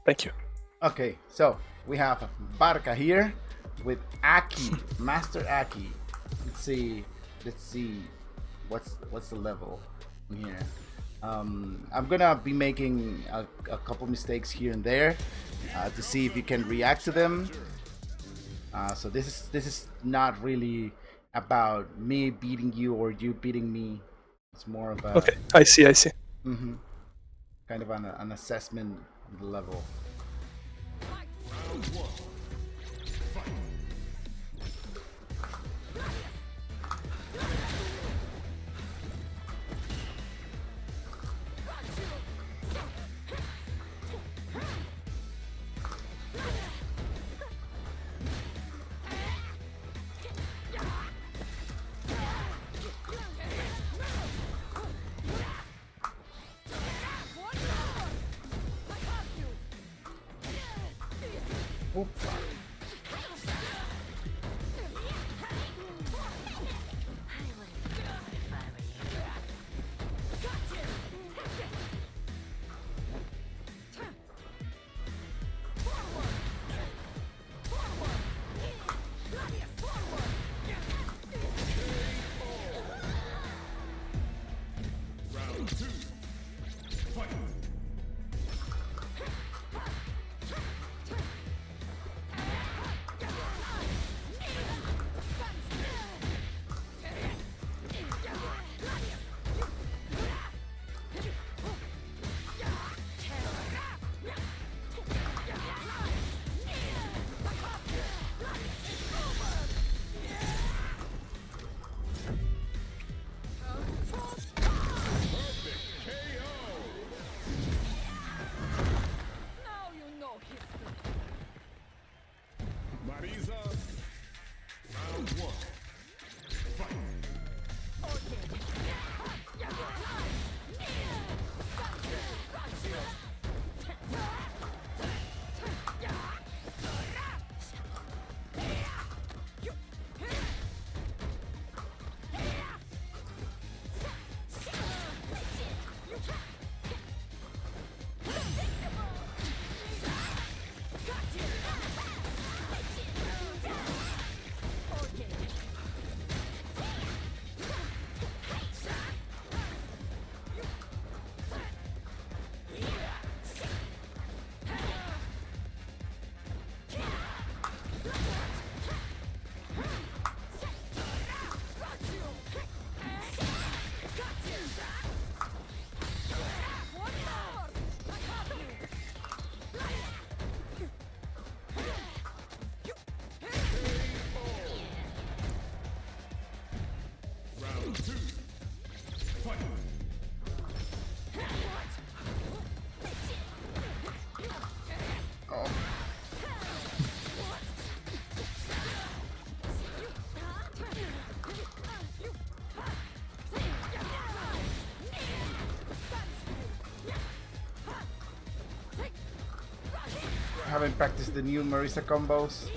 Thank you. Okay, so we have Barca here with Aki, Master Aki. Let's see. Let's see. What's the level here? I'm gonna be making a couple mistakes here and there to see if you can react to them. So this is not really about me beating you or you beating me. It's more of a Okay, I see. kind of an assessment of the level. Oops. Marisa, round one. Fight. Round two. Fight. Oh. I haven't practiced the new Marisa combos.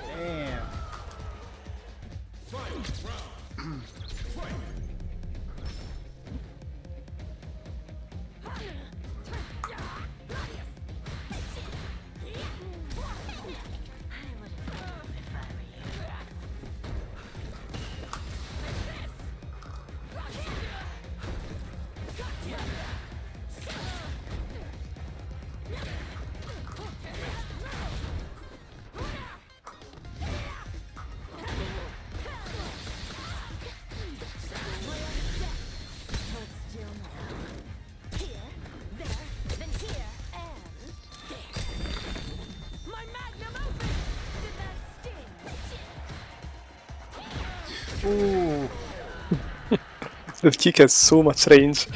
Damn. Fight. Round. Fight. Ooh. That kick has so much range.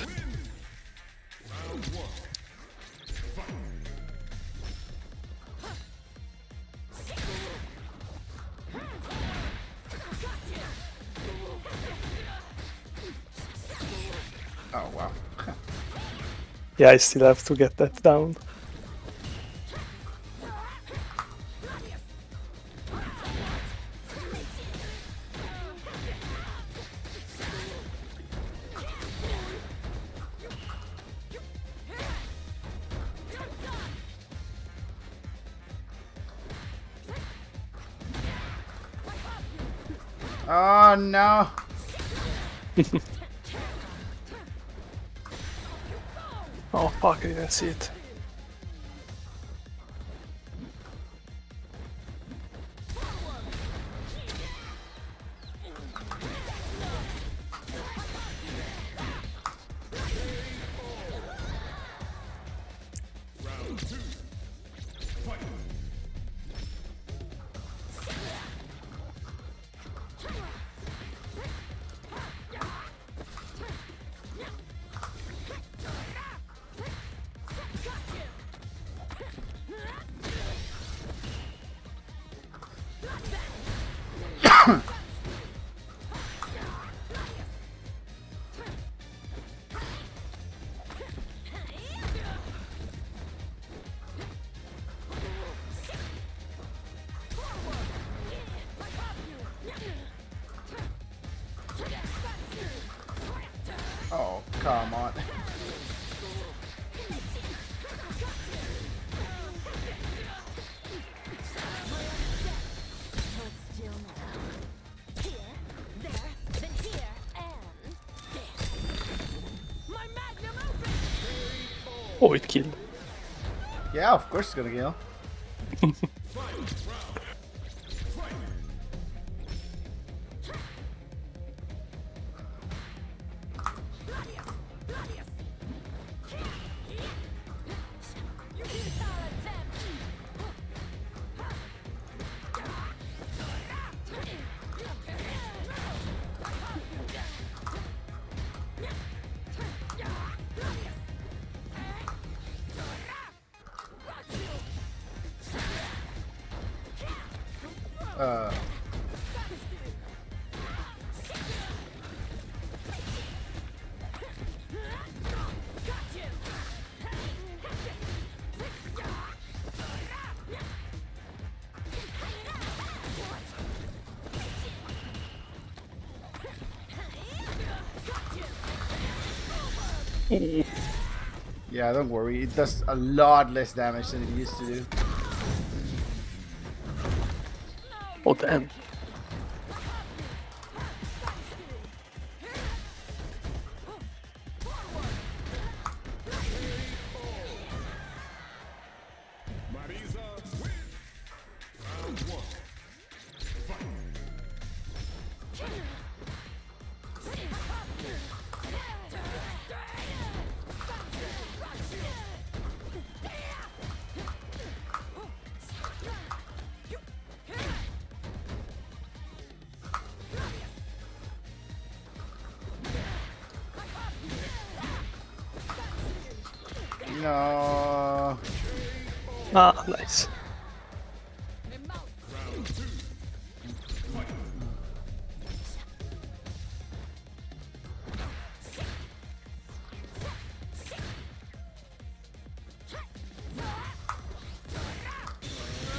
Oh wow. Yeah, I still have to get that down. Oh no. Oh fuck, I didn't see it. Round two. Fight. Oh, come on. Oh, it killed. Yeah, of course it's gonna kill. Uh, yeah, don't worry. It does a lot less damage than it used to do. Oh damn. Marisa win. Round one. Fight. No. Ah, nice. Round two. Fight.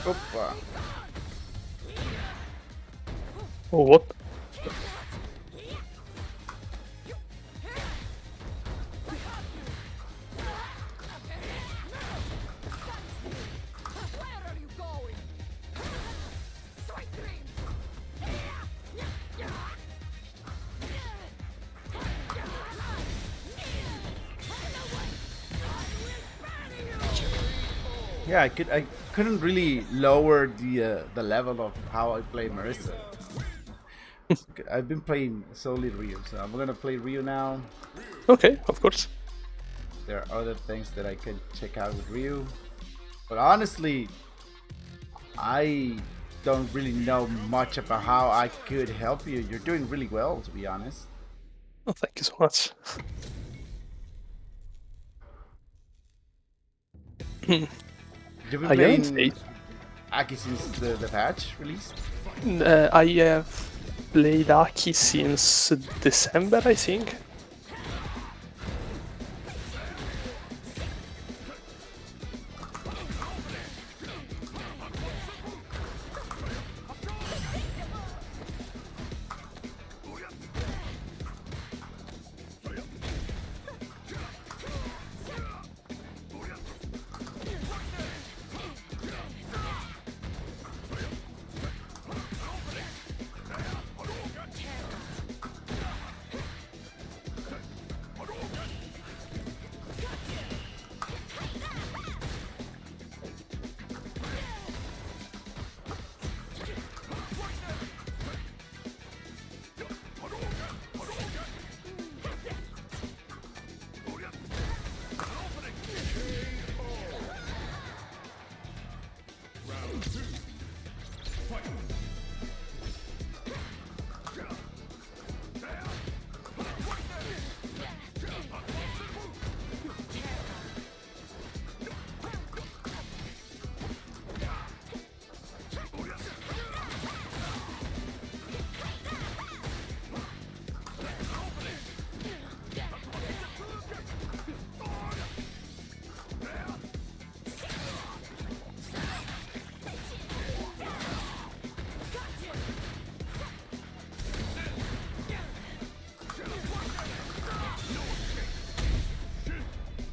Opa. Oh, what? Yeah, I couldn't really lower the level of how I play Marisa. I've been playing solely Ryu, so I'm gonna play Ryu now. Okay, of course. There are other things that I could check out with Ryu, but honestly, I don't really know much about how I could help you. You're doing really well, to be honest. Oh, thank you so much. You've been I haven't playing played. Aki since the patch released. I have played Aki since December, I think.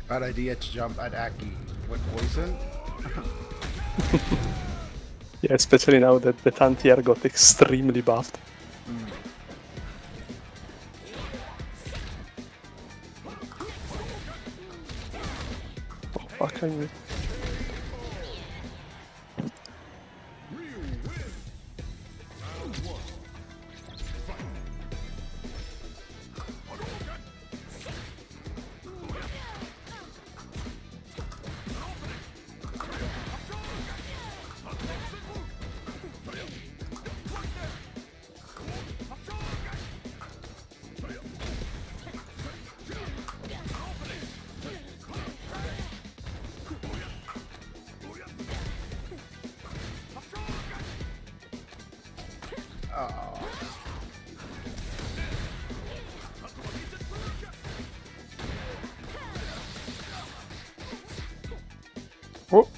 Bad idea to jump at Aki with poison. Yeah, especially now that the Tantier got extremely buffed. Oh, fuck, I mean. Oh.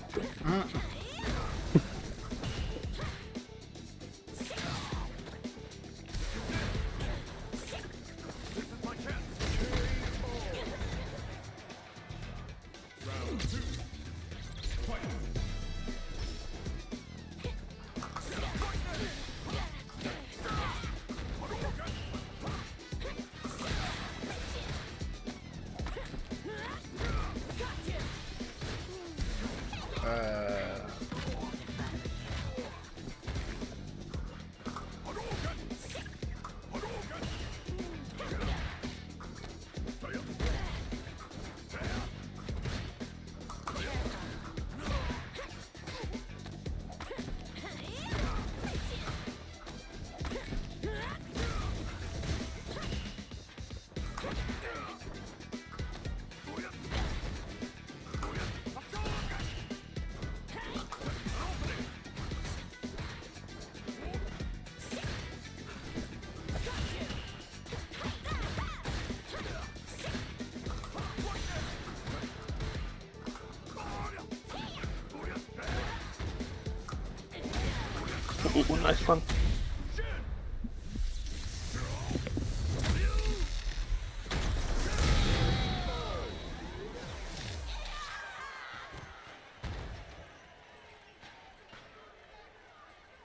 Ooh, nice one.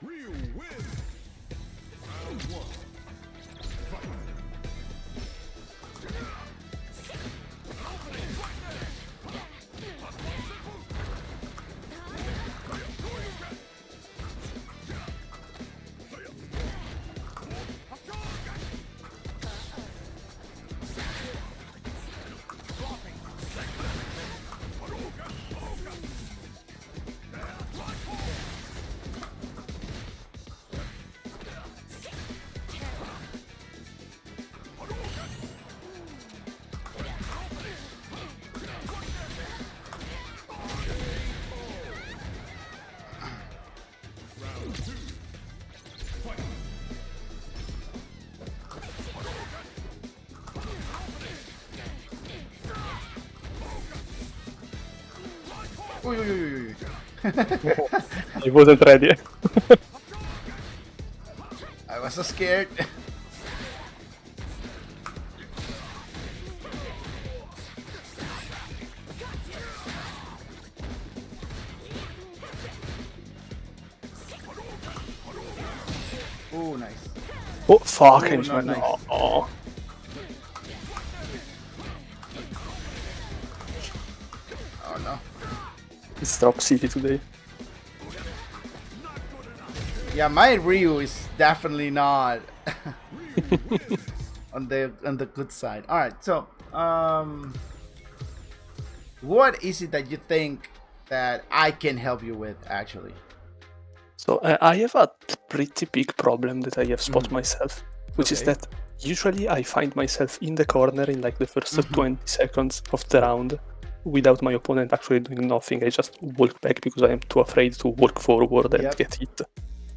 Ryu wins. Round 1. Fight. Round 2. Fight. Uy, uy, uy, uy, uy. He wasn't ready. I was so scared. Oh, nice. Oh, fuck, I Oh, just not went. nice. Oh. Oh no. It's Drop City today. Yeah, my Ryu is definitely not on the good side. All right, so what is it that you think that I can help you with actually? So I have a pretty big problem that I have spot myself, which is Okay. that usually I find myself in the corner in like the first 20 seconds of the round without my opponent actually doing nothing. I just walk back because I am too afraid to walk forward and Yep. get hit.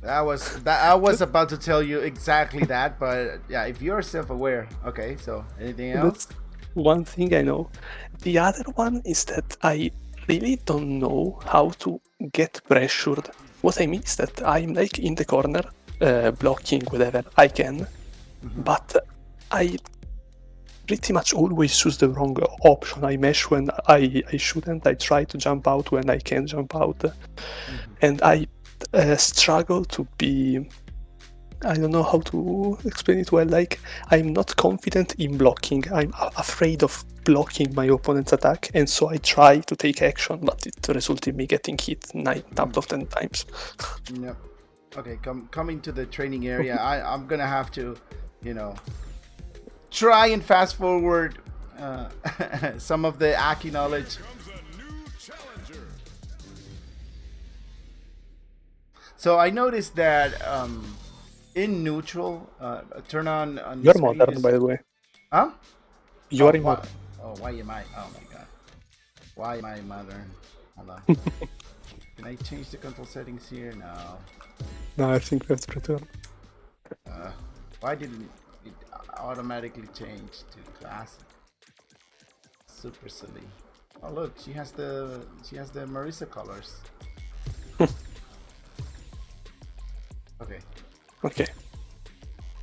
I was about to tell you exactly that, but yeah, if you're self-aware, okay. So anything else? That's one thing I know. The other one is that I really don't know how to get pressured. What I mean is that I'm like in the corner, blocking whatever I can, but I pretty much always choose the wrong option. I mesh when I shouldn't. I try to jump out when I can't jump out. And I struggle to be... I don't know how to explain it well. Like, I'm not confident in blocking. I'm afraid of blocking my opponent's attack, and so I try to take action, but it results in me getting hit 9 out of 10 times. Yep. Okay, coming to the training area, I'm gonna have to, try and fast forward some of the Aki knowledge. Comes a new challenger. So I noticed that in neutral, turn on You're screen modern, is- by the way. Huh? You are why, modern. why am I? Oh my god. Why am I modern? Hold on. Can I change the control settings here? No. No, I think we have to return. Why didn't it automatically change to classic? Super silly. Oh look, she has the Marisa colors. Okay. Okay.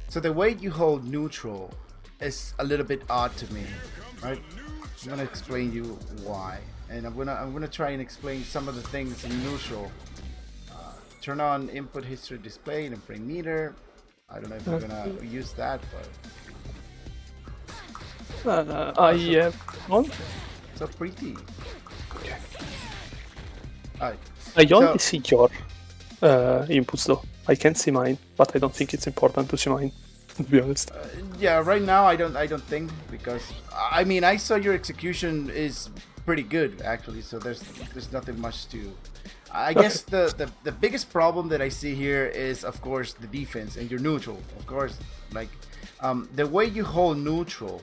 So the way you hold neutral is a little bit odd to me, right? I'm gonna explain you why, and I'm gonna try and explain some of the things in neutral. Turn on input history display and frame meter. I don't know if we're gonna use that, but I have on. so pretty. Okay. Alright. I only So- see your inputs though. I can't see mine, but I don't think it's important to see mine, to be honest. Yeah, right now I don't think, because I mean I saw your execution is pretty good actually, so there's nothing much to. I guess the biggest problem that I see here is of course the defense and your neutral, of course, like the way you hold neutral,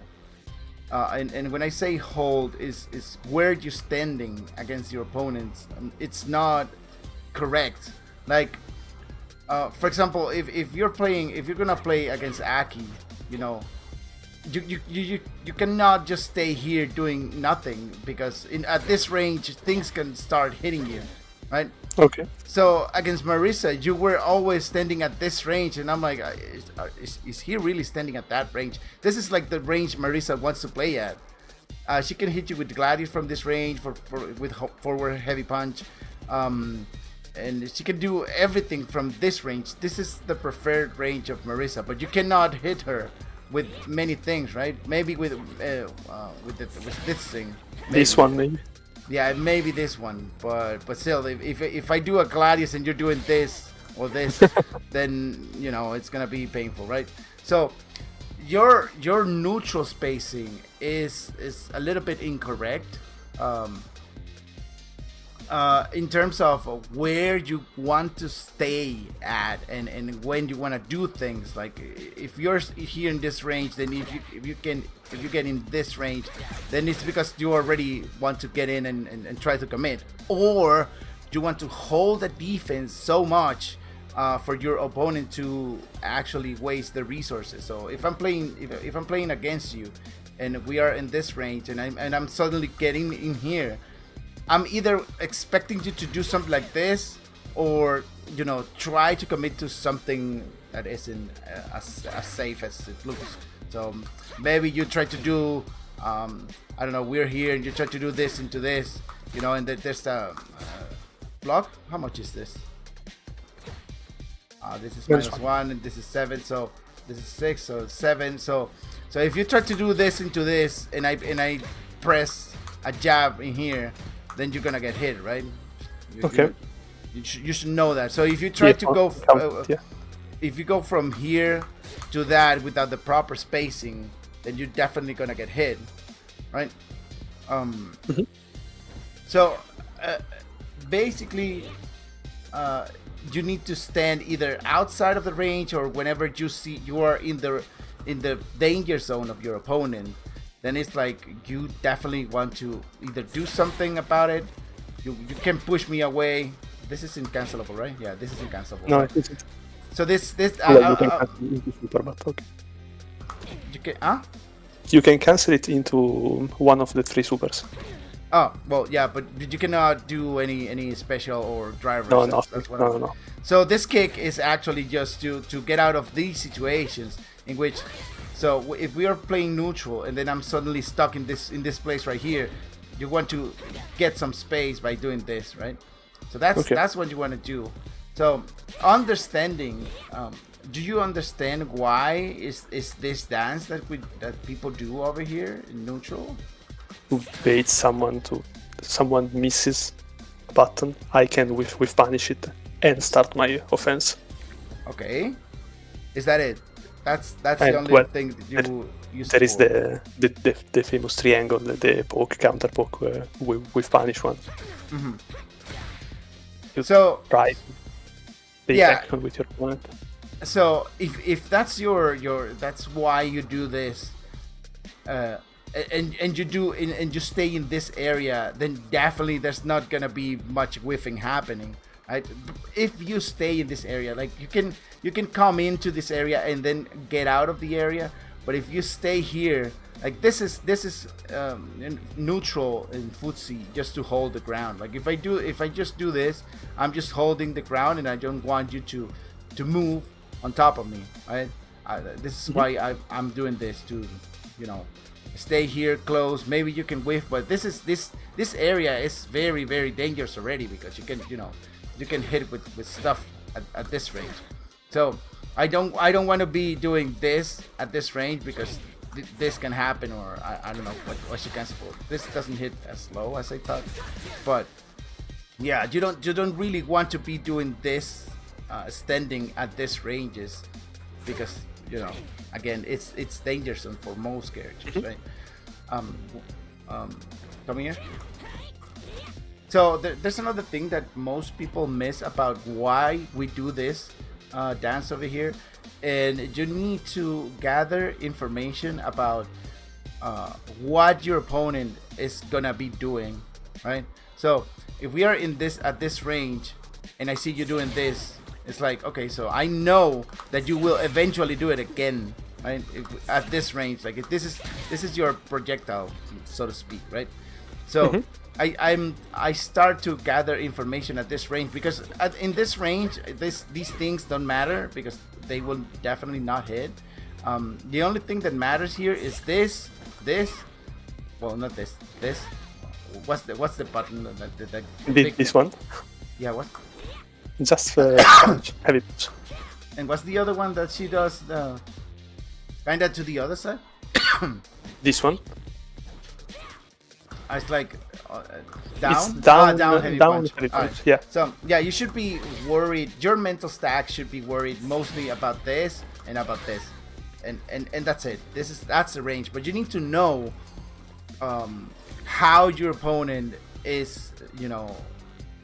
and when I say hold is where you're standing against your opponents. It's not correct. Like for example, if you're gonna play against Aki, you cannot just stay here doing nothing, because at this range things can start hitting you, right? Okay. So against Marisa, you were always standing at this range, and I'm like, is he really standing at that range? This is like the range Marisa wants to play at. She can hit you with Gladius from this range with forward heavy punch, and she can do everything from this range. This is the preferred range of Marisa, but you cannot hit her with many things, right? Maybe with this thing. Maybe. This one, maybe. Yeah, maybe this one, but still, if I do a Gladius and you're doing this or this, then it's gonna be painful, right? So your neutral spacing is a little bit incorrect in terms of where you want to stay at and when you want to do things. Like if you're here in this range, then if you get in this range, then it's because you already want to get in and try to commit, or you want to hold the defense so much for your opponent to actually waste the resources. So if I'm playing against you and we are in this range and I'm suddenly getting in here, I'm either expecting you to do something like this, or try to commit to something that isn't as safe as it looks. So maybe you try to do I don't know, we're here and you try to do this into this, and there's a block. How much is this? This is -1 and this is 7, so this is 6, so 7. So if you try to do this into this and I press a jab in here, then you're gonna get hit, right? Okay. You should know that. So if you try to go, if you go from here to that without the proper spacing, then you're definitely gonna get hit, right? So basically, you need to stand either outside of the range, or whenever you see you are in the danger zone of your opponent, then it's like you definitely want to either do something about it. You can push me away. This is incancelable, right? Yeah, this is incancelable. No, it isn't. So this You can cancel it into super, but okay. you can You can cancel it into one of the 3 supers. Oh well, yeah, but you cannot do any special or drivers. No, That's what no. So this kick is actually just to get out of these situations in which So if we are playing neutral and then I'm suddenly stuck in this place right here, you want to get some space by doing this, right? So that's what you want to do. So understanding, do you understand why is this dance that people do over here in neutral? To bait someone misses a button, I can with punish it and start my offense. Okay, is that it? That's the And, only well, thing that you use. There is the famous triangle, the poke, counter poke with punish one. Mm-hmm. You So try to take action with your opponent. So if that's your that's why you do this, and you do and you stay in this area, then definitely there's not gonna be much whiffing happening, right? If you stay in this area, like you can come into this area and then get out of the area, but if you stay here, like this is neutral in footsie, just to hold the ground. Like if I just do this, I'm just holding the ground and I don't want you to move on top of me, right? This is why I'm doing this, to stay here close. Maybe you can whiff, but this area is very, very dangerous already, because you can hit with stuff at this range. So I don't want to be doing this at this range, because this can happen, or I don't know what you can support. This doesn't hit as low as I thought, but yeah, you don't really want to be doing this standing at this ranges, because again it's dangerous for most characters, right? Come here. So there's another thing that most people miss about why we do this dance over here, and you need to gather information about what your opponent is gonna be doing, right? So if we are at this range and I see you doing this, it's like, okay, so I know that you will eventually do it again, right? At this range, like if this is your projectile, so to speak, right? So I start to gather information at this range, because in this range, these things don't matter, because they will definitely not hit. The only thing that matters here is this. Well, not this. What's the button? This one? Yeah, what? Just heavy punch. And what's the other one that she does? Kind of to the other side. This one? It's like Down, heavy down, punch. heavy punch. Right. Yeah. So yeah, you should be worried. Your mental stack should be worried mostly about this and about this, and that's it. That's the range. But you need to know how your opponent is.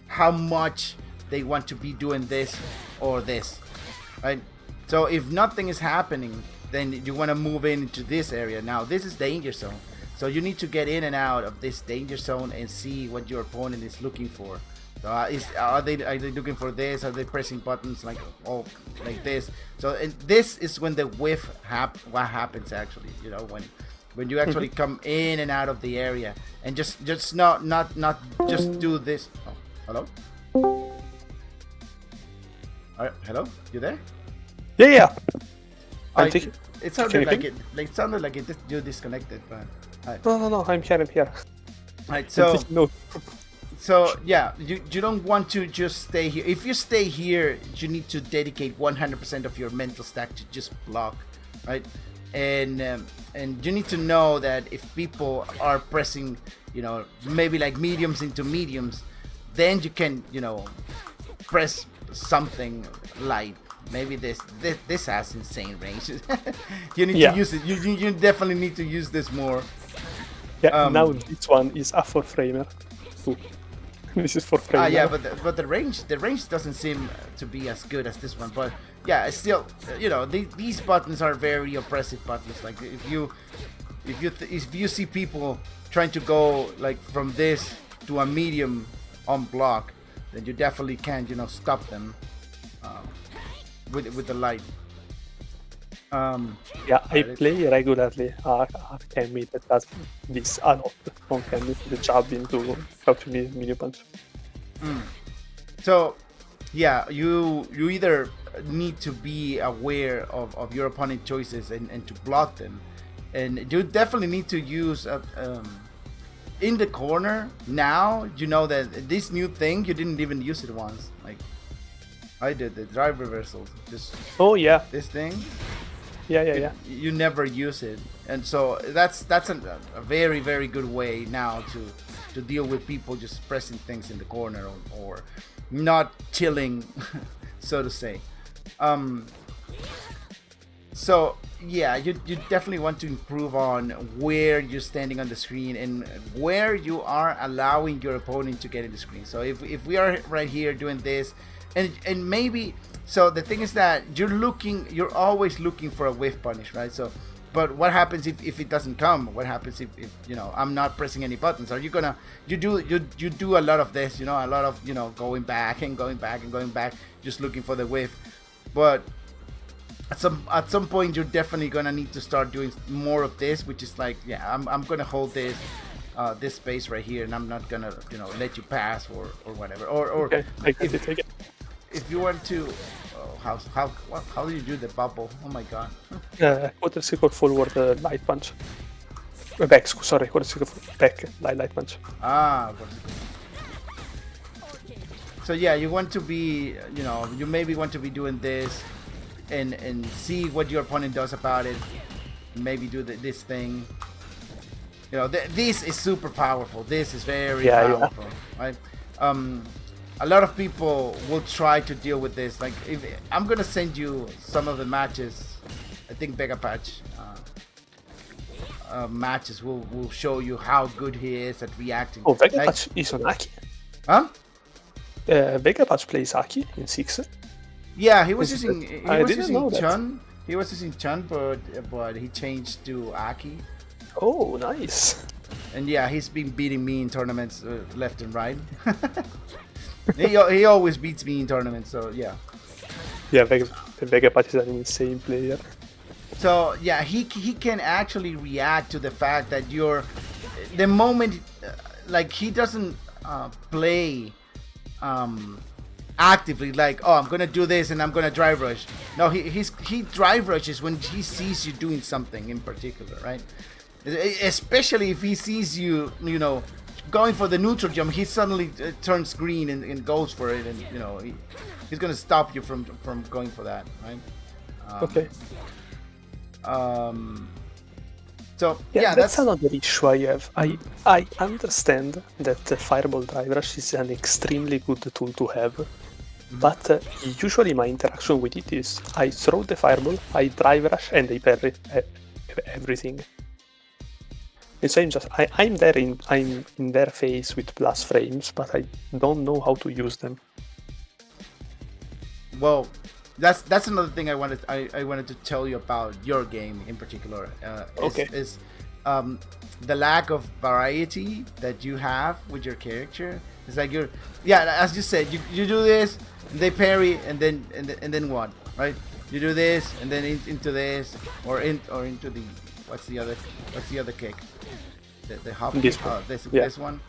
How much they want to be doing this or this, right? So if nothing is happening, then you want to move into this area. Now this is danger zone. So you need to get in and out of this danger zone and see what your opponent is looking for. So are they looking for this? Are they pressing buttons like this? So and this is when the whiff what happens actually. When you actually come in and out of the area, and just not just do this. Oh, hello. Hello, you there? Yeah. It sounded like you disconnected, but. No, I'm here. Right, so no. So yeah, you don't want to just stay here. If you stay here, you need to dedicate 100% of your mental stack to just block, right? And you need to know that if people are pressing, maybe like mediums into mediums, then you can, press something light. Maybe this has insane range. You need to use it. You definitely need to use this more. Yeah, now this one is a 4-framer. This is 4-framer. Yeah, but the range doesn't seem to be as good as this one. But yeah, it's still, these buttons are very oppressive buttons. Like if you see people trying to go like from this to a medium on block, then you definitely can stop them with the light. I play regularly Arcami that does this a lot on Cammy, the jab into help me minion punch. So yeah, you either need to be aware of your opponent choices and to block them. And you definitely need to use in the corner. Now you know that this new thing, you didn't even use it once. Like I did the drive reversal. Just yeah. this thing. Yeah. You never use it, and so that's a very, very good way now to deal with people just pressing things in the corner or not chilling, so to say. So yeah, you definitely want to improve on where you're standing on the screen and where you are allowing your opponent to get in the screen. So if we are right here doing this, and maybe, so the thing is that you're always looking for a whiff punish, right? So, but what happens if it doesn't come? What happens if I'm not pressing any buttons? Are you gonna you do a lot of this, a lot of going back and going back and going back, just looking for the whiff, but at some point you're definitely gonna need to start doing more of this, which is like, yeah, I'm gonna hold this space right here, and I'm not gonna let you pass or whatever. Or okay, take it. If you want to, how do you do the bubble? Oh my god. Quarter circle forward light punch. Back, sorry, quarter circle back light punch. So yeah, you want to be, you maybe want to be doing this. And see what your opponent does about it. Maybe do this thing. This is super powerful. This is very powerful, right? A lot of people will try to deal with this. Like, if I'm gonna send you some of the matches, I think Vega Patch matches will show you how good he is at reacting. Oh, Vega Patch is on Aki. Huh? Vega Patch plays Aki in 6. Yeah, he was using Chun. He was using Chun, but he changed to Aki. Oh, nice. And yeah, he's been beating me in tournaments left and right. he always beats me in tournaments, so yeah. Yeah, Vega Patch is an insane player. So yeah, he can actually react to the fact that the moment, like, he doesn't play actively, like, oh, I'm gonna do this and I'm gonna drive rush. No, he drive rushes when he sees you doing something in particular, right? Especially if he sees you, going for the neutral jump, he suddenly turns green and goes for it, and he's gonna stop you from going for that, right? Okay. So yeah, that's another issue I have. I understand that the Fireball Drive Rush is an extremely good tool to have, but usually my interaction with it is I throw the Fireball, I Drive Rush, and I parry everything. And so I'm in their face with plus frames, but I don't know how to use them. Well, that's another thing I wanted to tell you about your game in particular. Is the lack of variety that you have with your character. It's like as you said, you do this, and they parry, and then what, right? You do this, and then into this, or into the what's the other kick? The hop. This one. This one.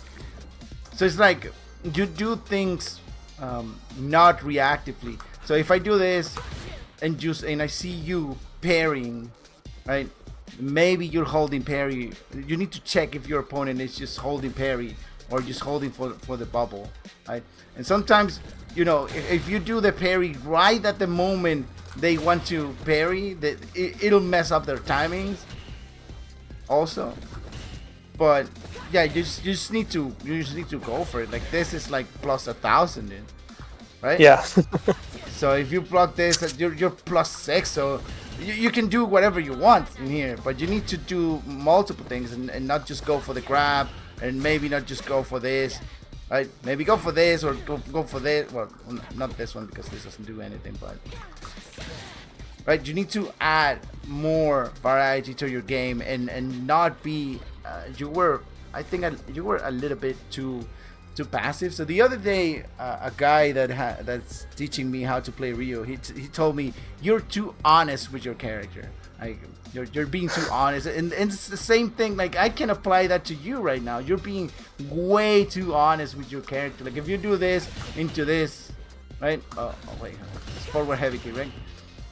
So it's like you do things not reactively. So if I do this and I see you parrying, right? Maybe you're holding parry. You need to check if your opponent is just holding parry or just holding for the bubble, right? And sometimes, if you do the parry right at the moment they want to parry, it'll mess up their timings also. But yeah, you just need to go for it. Like, this is like plus 1,000, right? Yeah. So if you block this, you're plus 6. So you can do whatever you want in here, but you need to do multiple things and not just go for the grab, and maybe not just go for this, right? Maybe go for this or go for this. Well, not this one because this doesn't do anything, but right, you need to add more variety to your game and not be. I think you were a little bit too passive. So the other day, a guy that's teaching me how to play Rio, he told me, you're too honest with your character. Like, you're being too honest, and it's the same thing. Like, I can apply that to you right now. You're being way too honest with your character. Like, if you do this into this, right? Oh wait, it's forward heavy kick, right?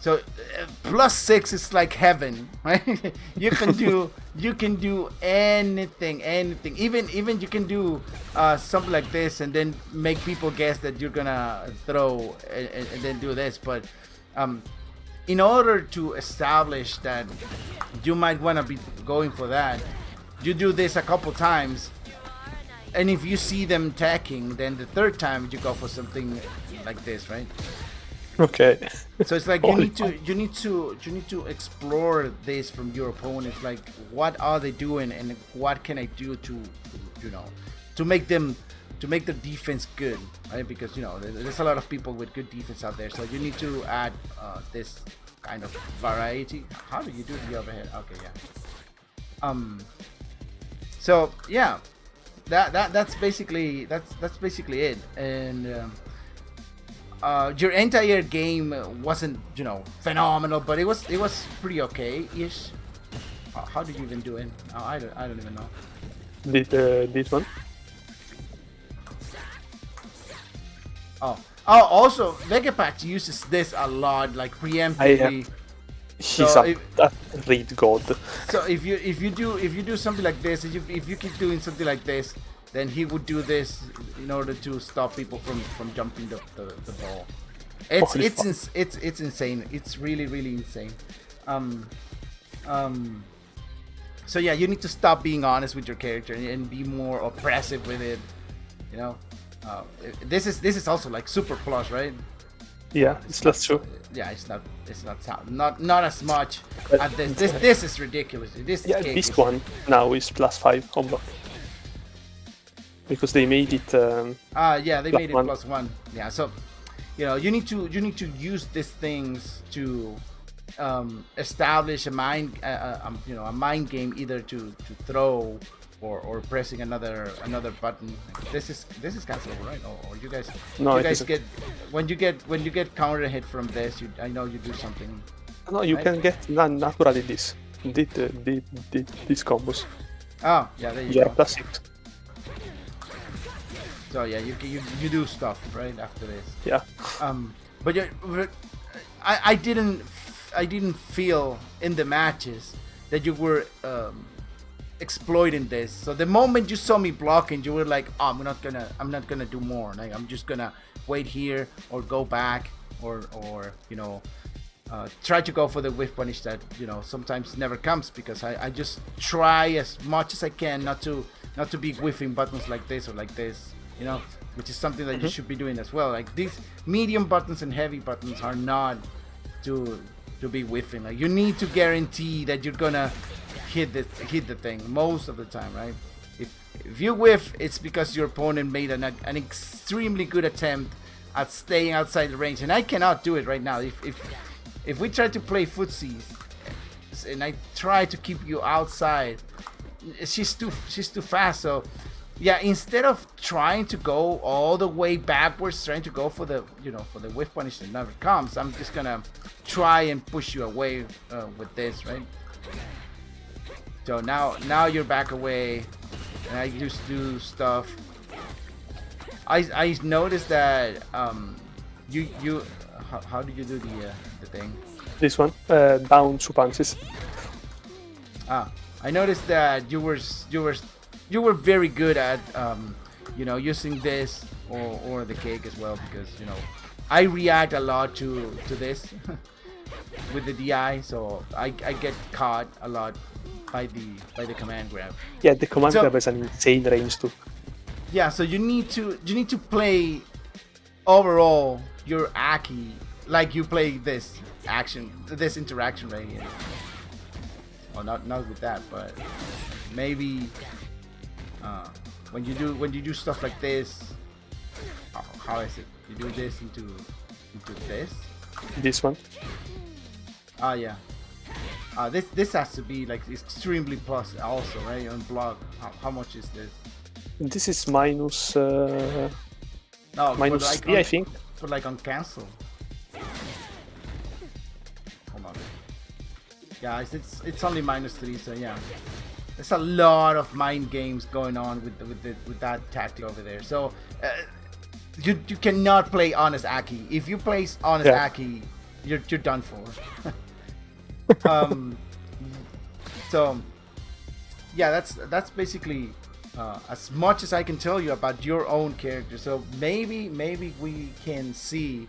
So +6 is like heaven, right? you can do anything. Even you can do something like this and then make people guess that you're gonna throw and then do this. But in order to establish that you might want to be going for that, you do this a couple times, and if you see them attacking, then the third time you go for something like this, right? Okay. So it's like you need to explore this from your opponents. Like, what are they doing, and what can I do to, to make their defense good, right? Because there's a lot of people with good defense out there. So you need to add this kind of variety. How do you do the overhead? Okay, yeah. So yeah, that's basically it, and. Your entire game wasn't, phenomenal, but it was pretty okay-ish. How do you even do it? Oh, I don't even know. This one. Oh, also Vegapax uses this a lot, like preemptively. He's a read god. So if you do something like this, if you keep doing something like this, then he would do this in order to stop people from jumping the ball. It's insane. It's really insane. So yeah, you need to stop being honest with your character and be more oppressive with it. This is also like super plus, right? Yeah, that's true. Yeah, it's not as much at this. This is ridiculous. This one now is +5 on block. Because they made it. Yeah, they made it +1. +1. Yeah, so you need to use these things to establish a mind game, either to throw or pressing another button. This is cancelable, right? Or you guys get when you get counter hit from this, I know you do something. No, you can get naturally this. Did these combos. Oh yeah, there you Yeah, go. +6. So yeah, you do stuff right after this. Yeah. But I didn't feel in the matches that you were exploiting this. So the moment you saw me blocking, you were like, oh, I'm not gonna do more. Like, I'm just gonna wait here or go back or try to go for the whiff punish that sometimes never comes, because I just try as much as I can not to be whiffing buttons like this or like this. Which is something that you should be doing as well. Like, these medium buttons and heavy buttons are not to be whiffing. Like, you need to guarantee that you're gonna hit the thing most of the time, right? If you whiff, it's because your opponent made an extremely good attempt at staying outside the range, and I cannot do it right now. If we try to play footsies and I try to keep you outside, she's too fast. So yeah, instead of trying to go all the way backwards, trying to go for the whiff punish that never comes, I'm just gonna try and push you away with this, right? So now you're back away, and I just do stuff. I noticed that you how do you do the thing? This one, down 2 punches. I noticed that you were very good at using this or the cake as well, because I react a lot to this with the DI, so I get caught a lot by the command grab. Yeah, the command grab has an insane range too. Yeah, so you need to play overall your Aki like you play this interaction right here. Well, not with that, but maybe when you do stuff like this, how is it? You do this into this. This one. Yeah. This has to be like extremely plus also, right? On block. How much is this? This is minus. No, minus like 3, I think. But like on cancel. Hold on. Yeah, it's only -3, so yeah. There's a lot of mind games going on with that tactic over there. So you cannot play honest Aki. If you play honest Aki, you're done for. So yeah, that's basically as much as I can tell you about your own character. So maybe we can see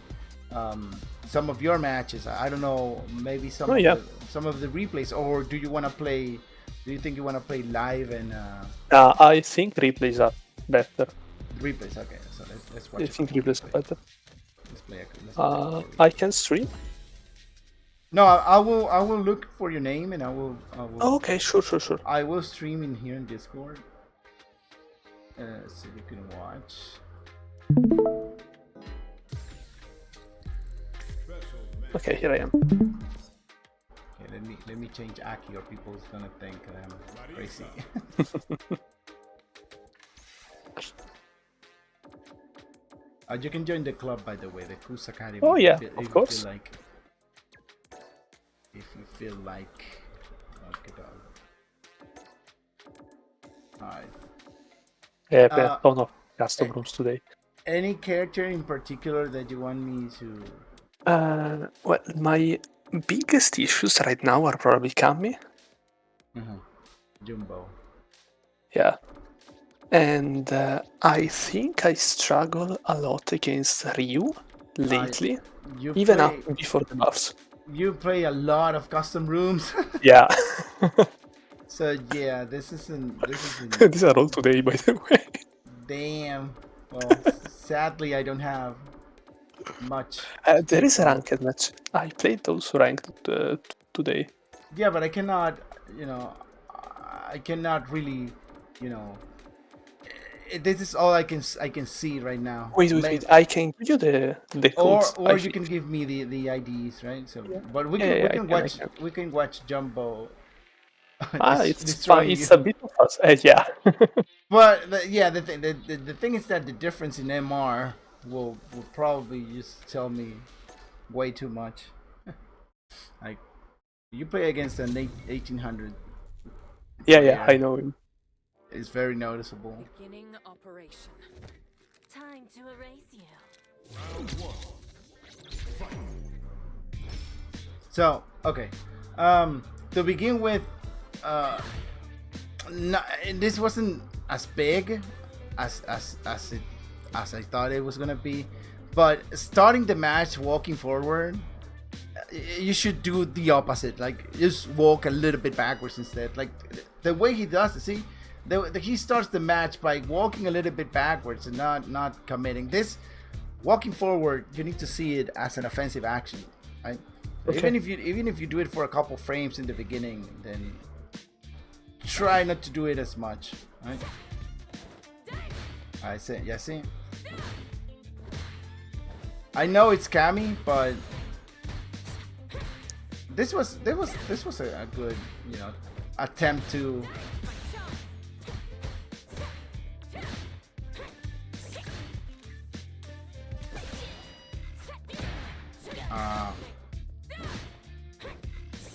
some of your matches. I don't know, maybe some of the replays, or do you want to play? Do you think you want to play live and? I think replays are better. Replays, okay. So let's watch. I think replays are better. Let's play. I can stream. No, I will look for your name and I will. Oh, okay, sure. I will stream in here in Discord, so you can watch. Okay, here I am. Okay, let me change Aki, or people's gonna think I'm crazy. You can join the club, by the way, the Kusakari. Oh yeah, of course. If you feel like, okay, dog. Alright. Yeah, there are a ton of custom rooms today. Any character in particular that you want me to? Well, my biggest issues right now are probably Kami. Jumbo. Yeah. And I think I struggle a lot against Ryu lately, even up before the buffs. You play a lot of custom rooms. Yeah. So yeah, this isn't. These are all today, by the way. Damn. Well, sadly, I don't have much. There is a ranked match. I played also ranked today. Yeah, but I cannot. I cannot really. This is all I can see right now. Wait. I can give you the codes. Or you can give me the IDs, right? So, but we can watch Jumbo. It's fine. It's a bit of us. Yeah. But the thing is that the difference in MR will probably just tell me way too much. Like, you play against an 1800. Yeah, I know him. It's very noticeable. Beginning operation. Time to erase you. Round one. Fight. So, okay. To begin with, this wasn't as big as I thought it was gonna be, but starting the match walking forward, you should do the opposite. Like, just walk a little bit backwards instead. Like the way he does it. See, he starts the match by walking a little bit backwards and not committing. This walking forward, you need to see it as an offensive action, right? Okay. Even if you do it for a couple frames in the beginning, then try not to do it as much, right? I see. Yeah, see. I know it's Kami, but this was a good, attempt to.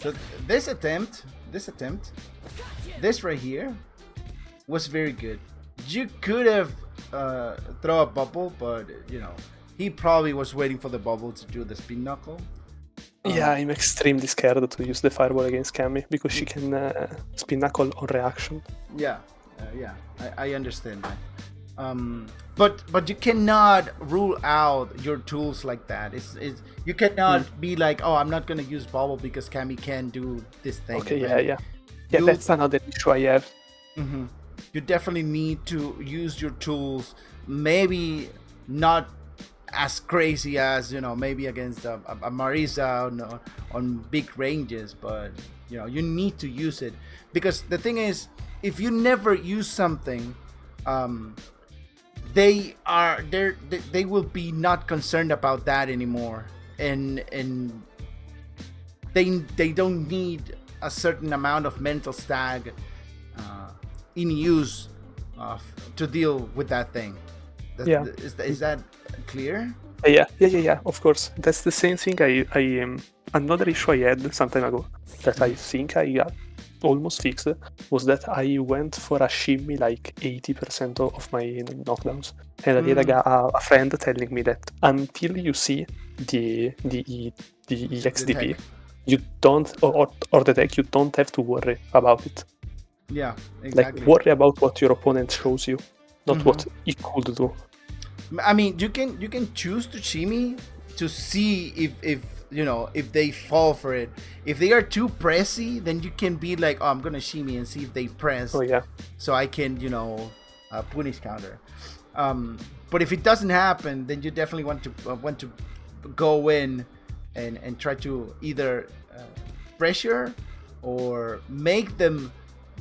So this attempt, this right here, was very good. You could have throw a bubble, but he probably was waiting for the bubble to do the spin knuckle. Yeah, I'm extremely scared to use the fireball against Kami because she can spin knuckle on reaction. Yeah, I understand that. But you cannot rule out your tools like that. You cannot be like, oh, I'm not gonna use bubble because Kami can do this thing. Okay, right? Yeah. That's another issue I have. Mm-hmm. You definitely need to use your tools. Maybe not as crazy as maybe against a Marisa on big ranges, but you need to use it, because the thing is, if you never use something, they will be not concerned about that anymore, and they don't need a certain amount of mental stag in use to deal with that thing. Is that clear? Yeah, of course. That's the same thing I another issue I had some time ago that I think I got almost fixed was that I went for a shimmy like 80% of my knockdowns, and I had a friend telling me that until you see the EXDP, tech. you don't or the tech, you don't have to worry about it. Yeah, exactly. Like worry about what your opponent shows you, not what he could do. I mean, you can choose to shimmy to see if you know if they fall for it. If they are too pressy, then you can be like, oh, I'm gonna shimmy and see if they press. Oh yeah. So I can punish counter. But if it doesn't happen, then you definitely want to go in and try to either pressure or make them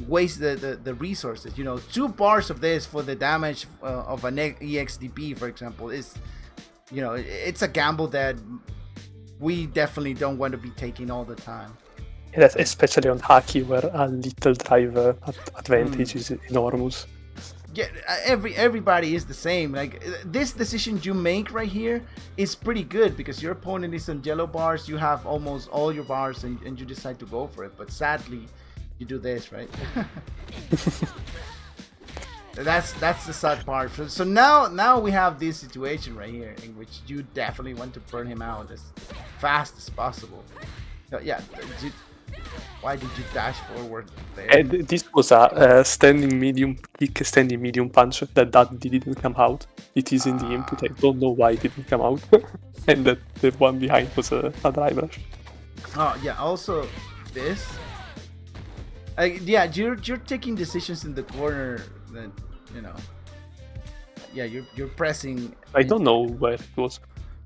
waste the resources. 2 bars of this for the damage of an EXDP, for example, is it's a gamble that we definitely don't want to be taking all the time. That's especially on Haki, where a little drive advantage is enormous. Yeah, everybody is the same. Like, this decision you make right here is pretty good because your opponent is on yellow bars, you have almost all your bars, and you decide to go for it. But sadly, you do this, right? That's the sad part. So now we have this situation right here in which you definitely want to burn him out as fast as possible. So, yeah, why did you dash forward there? And this was a standing medium kick, standing medium punch that didn't come out. It is in the input. I don't know why it didn't come out. And that the one behind was a drive rush. Oh yeah, also this. Yeah, you're taking decisions in the corner that Yeah, you're pressing. I don't know where it was.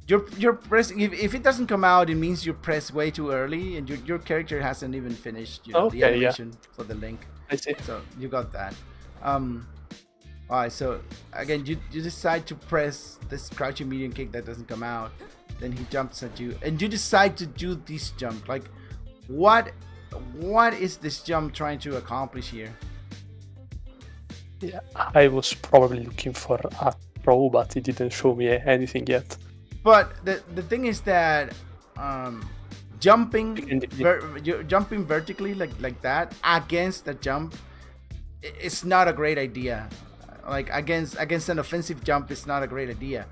You're pressing. If it doesn't come out, it means you press way too early, and your character hasn't even finished the animation for the link. I see. So you got that. Alright, so again, you decide to press this crouching medium kick that doesn't come out. Then he jumps at you, and you decide to do this jump. Like, what is this jump trying to accomplish here? Yeah, I was probably looking for a throw, but it didn't show me anything yet. But the thing is that jumping vertically like that against a jump, it's not a great idea. Like against an offensive jump, it's not a great idea.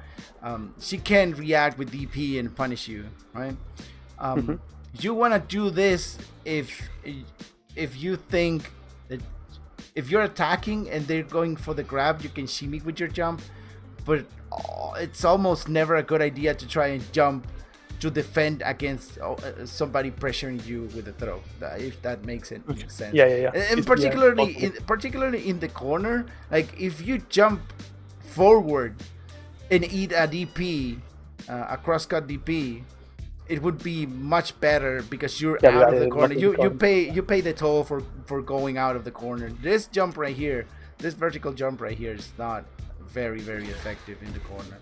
She can react with DP and punish you, right? You want to do this if you think that if you're attacking and they're going for the grab, you can shimmy with your jump. But it's almost never a good idea to try and jump to defend against somebody pressuring you with a throw, if that makes sense. Yeah. And particularly in the corner, like if you jump forward and eat a DP, a crosscut DP, it would be much better because you're out of the corner. You pay the toll for going out of the corner. This jump right here, this vertical jump right here, is not very, very effective in the corner.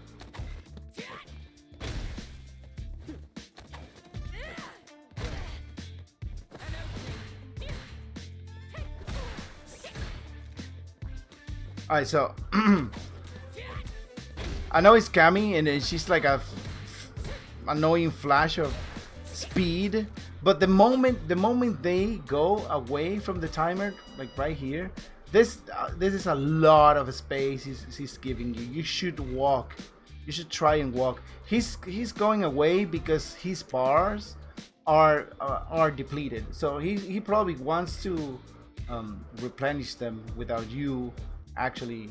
Alright, so I know it's Cammy and she's like a annoying flash of speed, but the moment they go away from the timer, like right here, this is a lot of space he's giving you. You should walk. You should try and walk. He's going away because his bars are depleted. So he probably wants to replenish them without you actually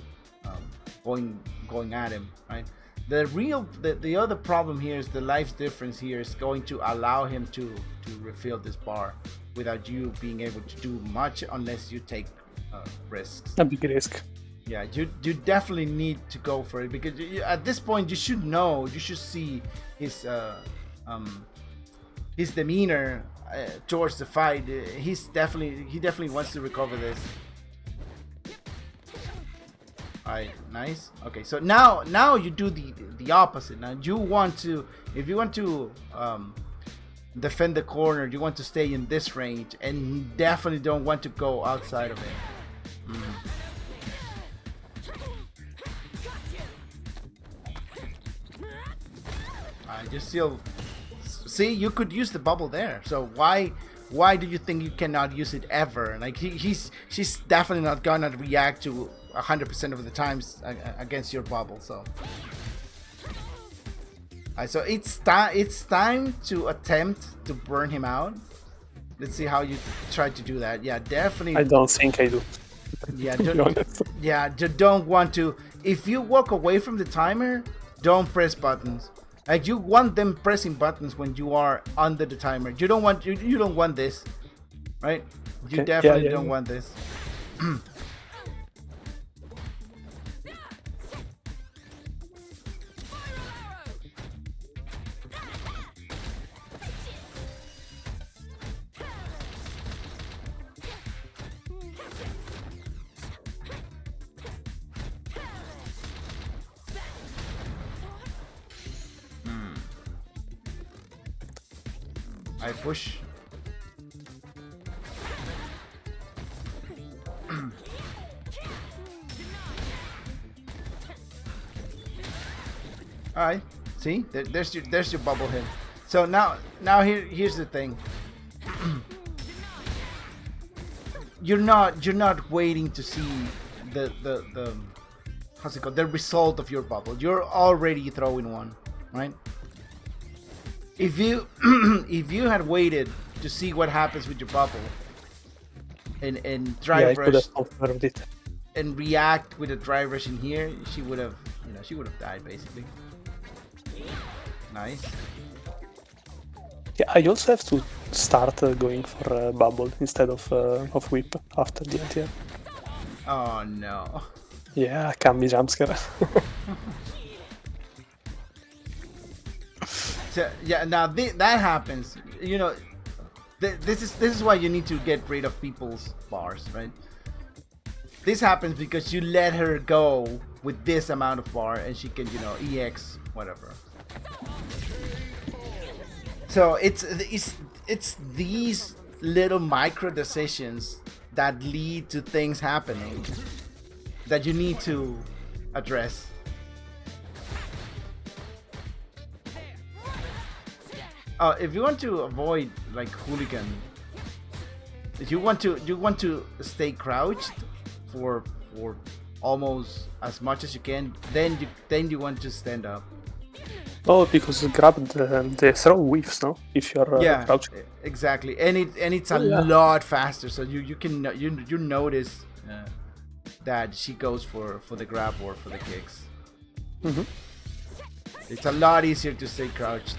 going at him, right? The other problem here is the life difference here is going to allow him to refill this bar without you being able to do much unless you take risks. A big risk. Yeah, you definitely need to go for it because at this point you should see his demeanor towards the fight. He definitely wants to recover this. Alright, nice. Okay, so now you do the opposite. Now if you want to defend the corner, you want to stay in this range and definitely don't want to go outside of it. You still see, you could use the bubble there. So why Why do you think you cannot use it ever? Like she's definitely not gonna react to 100% of the times against your bubble. So, so it's time to attempt to burn him out. Let's see how you try to do that. Yeah, definitely. I don't think I do. Yeah, To be honest. don't want to. If you walk away from the timer, don't press buttons. Like you want them pressing buttons when you are under the timer. You don't want you don't want this, right? You Okay, definitely don't want this. I push. All right. See, there's your bubble hit. So now here's the thing. You're not waiting to see the how's it called, the result of your bubble. You're already throwing one, right? If you if you had waited to see what happens with your bubble and drive I could rush have confirmed it. and react with a drive rush in here, she would have died basically. Nice. Yeah, I also have to start going for bubble instead of whip after the anti-air. Oh no. Yeah, can be jumpscare. So, yeah, now that happens. You know, this is why you need to get rid of people's bars, right? This happens because you let her go with this amount of bar, and she can, EX whatever. So it's these little micro decisions that lead to things happening that you need to address. If you want to avoid like hooligan, if you want to stay crouched for almost as much as you can, then you want to stand up. Oh, because grab the throw whiffs, no? If you're Yeah, crouching. exactly, and it's a Yeah. lot faster. So you can you notice that she goes for the grab or for the kicks. Mm-hmm. It's a lot easier to stay crouched.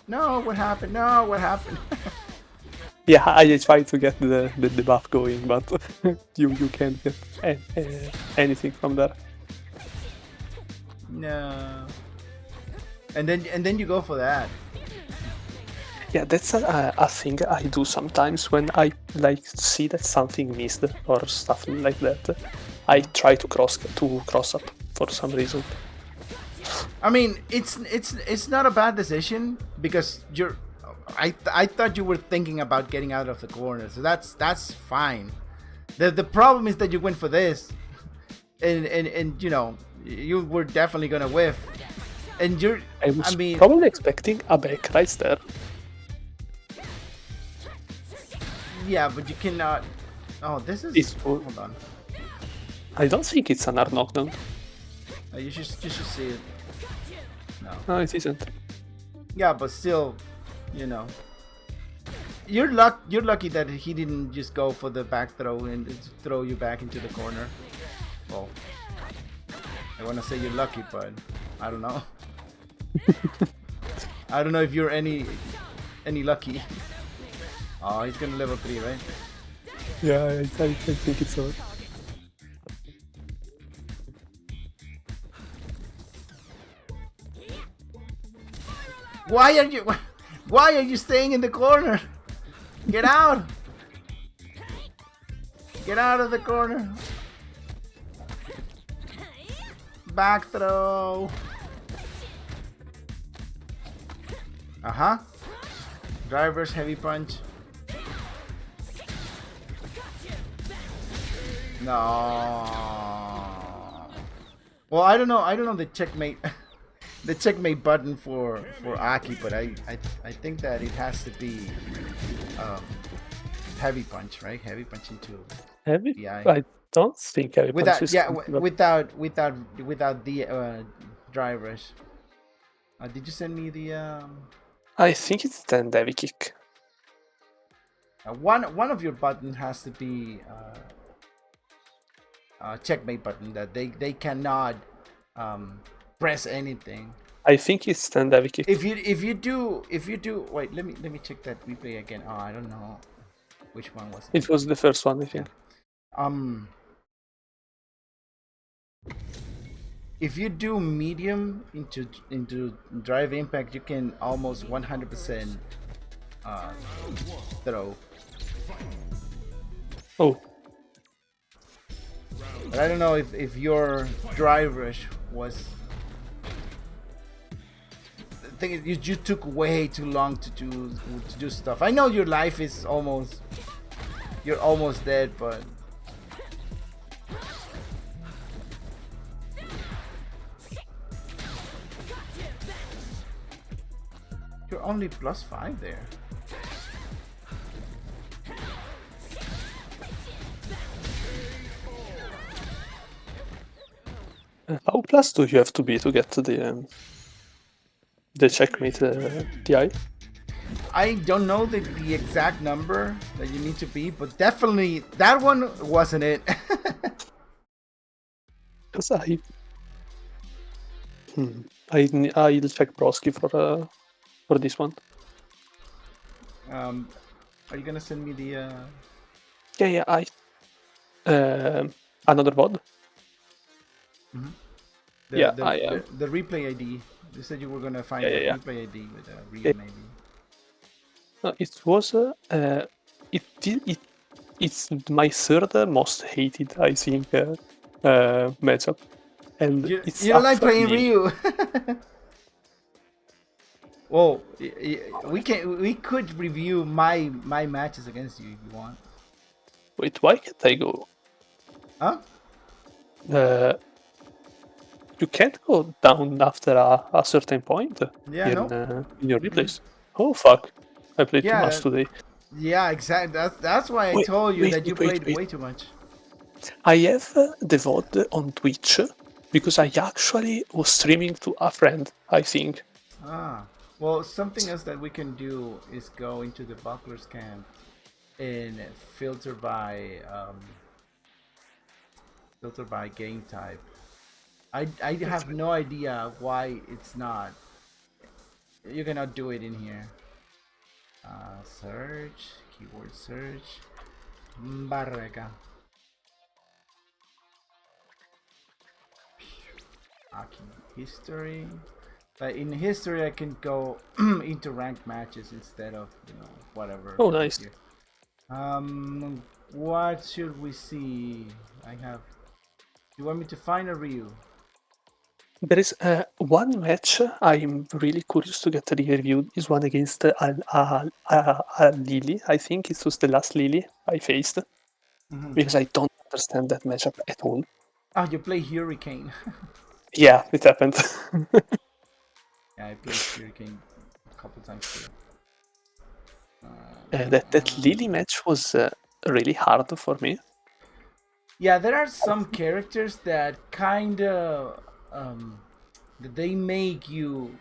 No, what happened? No, what happened? Yeah, I try to get the buff going, but you can't get anything from there. No. And then you go for that. Yeah, that's a thing I do sometimes when I like see that something missed or stuff like that. I try to cross up for some reason. I mean, it's not a bad decision because I thought you were thinking about getting out of the corner, so that's fine. The problem is that you went for this, and you were definitely gonna whiff, and I was probably expecting a back right there. Yeah, but you cannot. Oh, this is. Hold on. I don't think it's an R knockdown. You should see it. No, it isn't. Yeah, but still, you're lucky that he didn't just go for the back throw and throw you back into the corner. Well, I want to say you're lucky, but I don't know. I don't know if you're any lucky. Oh, he's gonna level 3, right? Yeah, I think it's over. Why are you staying in the corner? Get out! Get out of the corner! Back throw! Uh-huh. Driver's heavy punch. No. Well, I don't know the checkmate the checkmate button for Aki, but I think that it has to be heavy punch, right? Heavy punch into Heavy? the eye. I don't think heavy punch Without is yeah, counted, but without the dry rush. Did you send me the I think it's then heavy kick. one of your buttons has to be checkmate button that they cannot press anything. I think it's then heavy kick. If you do wait, let me check that replay again. Oh, I don't know which one was it. It was the first one, I think. If you do medium into drive impact, you can almost 100% throw. Oh, But I don't know if your drive rush was. The thing is, you took way too long to do stuff. I know your life is almost. You're almost dead, but. You're only +5 there. how plus do you have to be to get to the checkmate TI? I don't know the exact number that you need to be, but definitely that one wasn't it. Because I'll check Broski for this one. Are you gonna send me the? Yeah. Another VOD. The replay ID. You said you were gonna find the replay ID with a Rio maybe. No, it was it's my third most hated, I think, matchup, and You it's don't like actually- playing Ryu. Well, we could review my matches against you if you want. Wait, why can't I go? Huh? You can't go down after a certain point Yeah, in your replays. Oh fuck! I played Yeah, too much today. Yeah, exactly. That's why I Wait, told you wait, that you wait, played way too much. I have the VOD on Twitch because I actually was streaming to a friend, I think. Ah, well, something else that we can do is go into the bucklers camp and filter by game type. I have no idea why it's not. You cannot do it in here. Search, keyword search, Barca. Aki history. Like in history, I can go into ranked matches instead of whatever. Oh, nice. Here. What should we see? I have. You want me to find a Ryu? There is one match I'm really curious to get reviewed. Is one against a Lily. I think it was the last Lily I faced because I don't understand that matchup at all. Ah, you play Hurricane. Yeah, it happened. Yeah, I played Hurricane a couple times too. That Lily match was really hard for me. Yeah, there are some characters that kind of they make you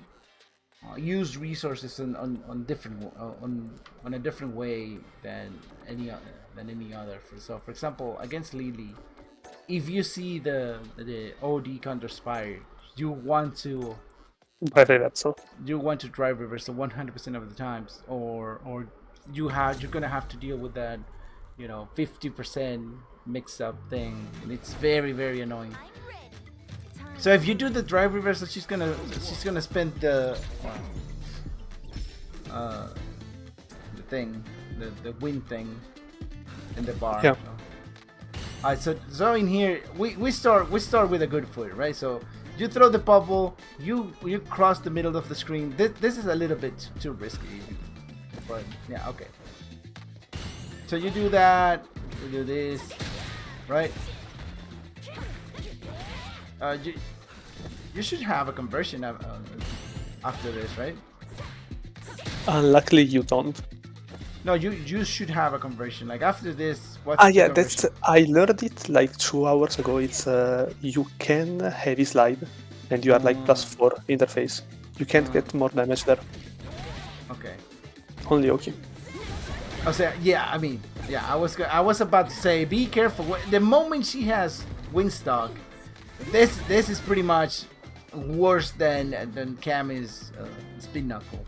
use resources on different on a different way than any other. So, for example, against Lily, if you see the OD counter spire, you want to drive reversal 100% of the times, or you're gonna have to deal with that 50% mix up thing, and it's very, very annoying. So if you do the drive reversal, she's gonna spend the thing, the win thing in the bar. Yeah. Alright, so in here we start with a good foot, right? So you throw the bubble, you cross the middle of the screen. This is a little bit too risky, but yeah, okay. So you do that, you do this, right? You should have a conversion after this, right? Luckily, you don't. No, you should have a conversion. Like after this, what's Ah, the yeah, conversion? I learned it like 2 hours ago. It's you can heavy slide, and you are like +4 interface. You can't get more damage there. Okay. Only Oki. I say, yeah. I mean, yeah. I was about to say, be careful. The moment she has Windstock, this is pretty much worse than Cammy's Spin Knuckle.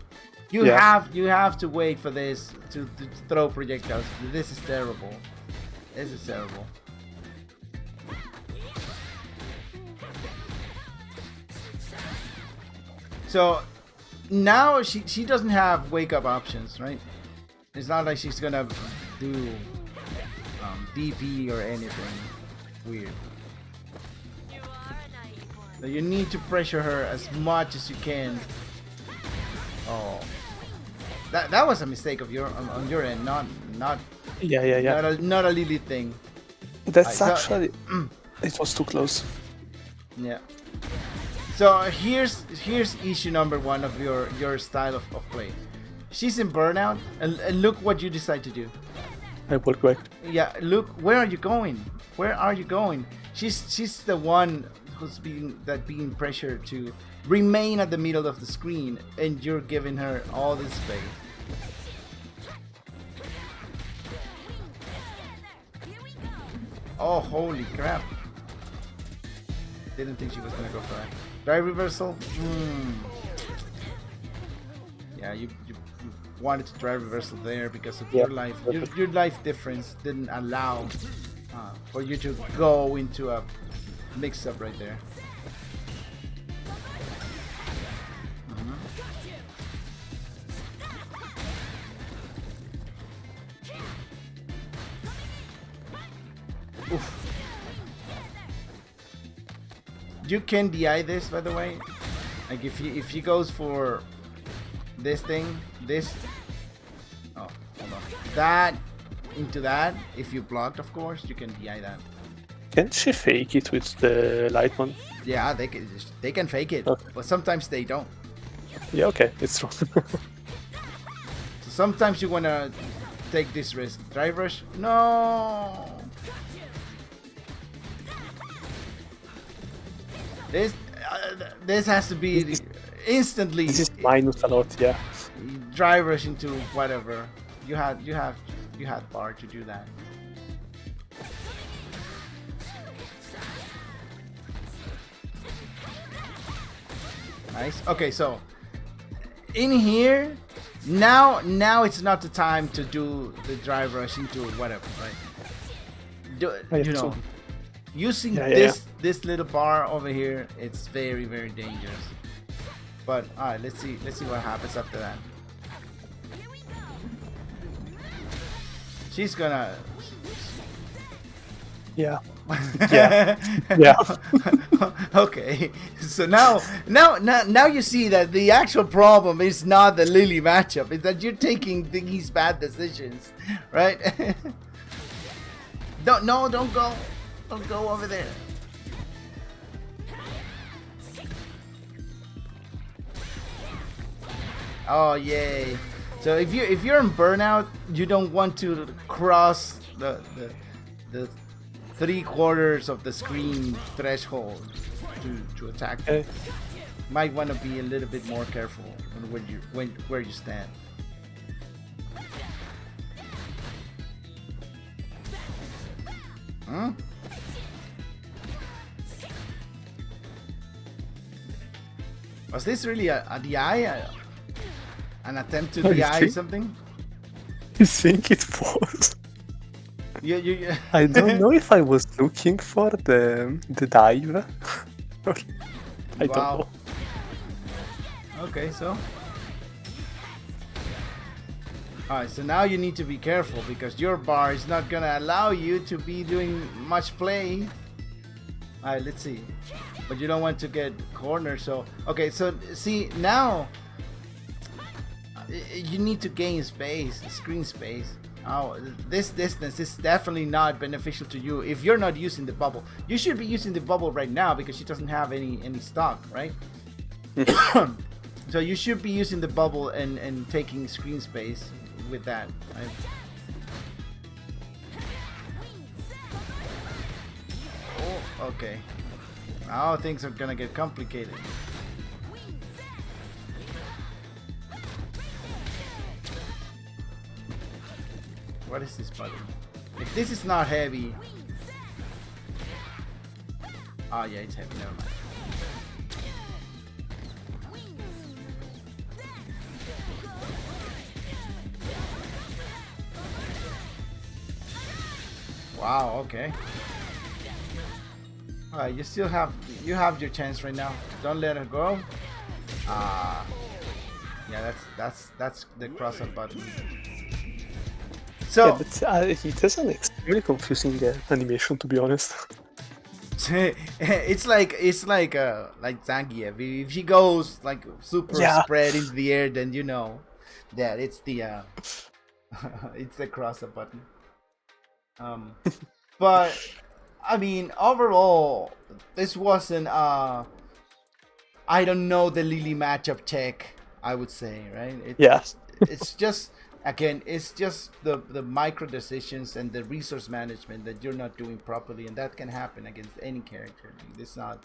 You have to wait for this to throw projectiles. This is terrible. This is terrible. So now she doesn't have wake up options, right? It's not like she's gonna do DP or anything weird. So you need to pressure her as much as you can. Oh, that was a mistake of on your end, not Yeah. not a Lily thing. That's I- actually it was too close. Yeah. So here's issue number one of your style of play. She's in burnout, and look what you decide to do. I walk back. Yeah, look, where are you going? Where are you going? She's the one who's being pressured to remain at the middle of the screen, and you're giving her all this space. Oh, holy crap! Didn't think she was gonna go for that. Drive reversal. Yeah, you wanted to drive reversal there because of your life. Your life difference didn't allow for you to go into a mix-up right there. Oof. You can DI this, by the way. Like if he goes for this thing, this. Oh, hold on. That into that. If you blocked, of course, you can DI that. Can she fake it with the light one? Yeah, they can fake it, Okay. but sometimes they don't. Yeah, okay, it's true. So sometimes you wanna take this risk. Drive rush? No. This has to be instantly. This is minus a lot, yeah. Drive rush into whatever. You had bar to do that. Nice. Okay, so in here now it's not the time to do the drive rush into whatever, right? You know, using this little bar over here, it's very, very dangerous. But all right, let's see what happens after that. She's gonna. Yeah. Yeah. Okay, so now you see that the actual problem is not the Lily matchup; it's that you're taking these bad decisions, right? Don't go over there. Oh yay! So if you're in burnout, you don't want to cross the 3/4 of the screen threshold to attack. Okay. Might want to be a little bit more careful where you stand. Huh? Was this really a DI? An attempt to Oh, you DI think? something? I think it was. You I don't know if I was looking for the dive. I don't Wow. know. Okay, so. Alright, so now you need to be careful because your bar is not gonna allow you to be doing much play. Alright, let's see. But you don't want to get cornered, so. Okay, so see, now you need to gain space, screen space. Oh, this distance is definitely not beneficial to you if you're not using the bubble. You should be using the bubble right now because she doesn't have any stock, right? So you should be using the bubble and taking screen space with that. Right? Oh, okay. Now things are gonna get complicated. What is this button? If this is not heavy... Oh yeah, it's heavy, never mind. Wow, okay. Alright, you have your chance right now. Don't let her go. Yeah, that's the cross up button. So Yeah, but it has an extremely confusing animation, to be honest. it's like Zangief. If she goes like super spread into the air, then you know that it's the it's the cross up button. But I mean, overall, this wasn't I don't know the Lily matchup tech, I would say, right? It's just again, it's just the micro decisions and the resource management that you're not doing properly, and that can happen against any character. This not.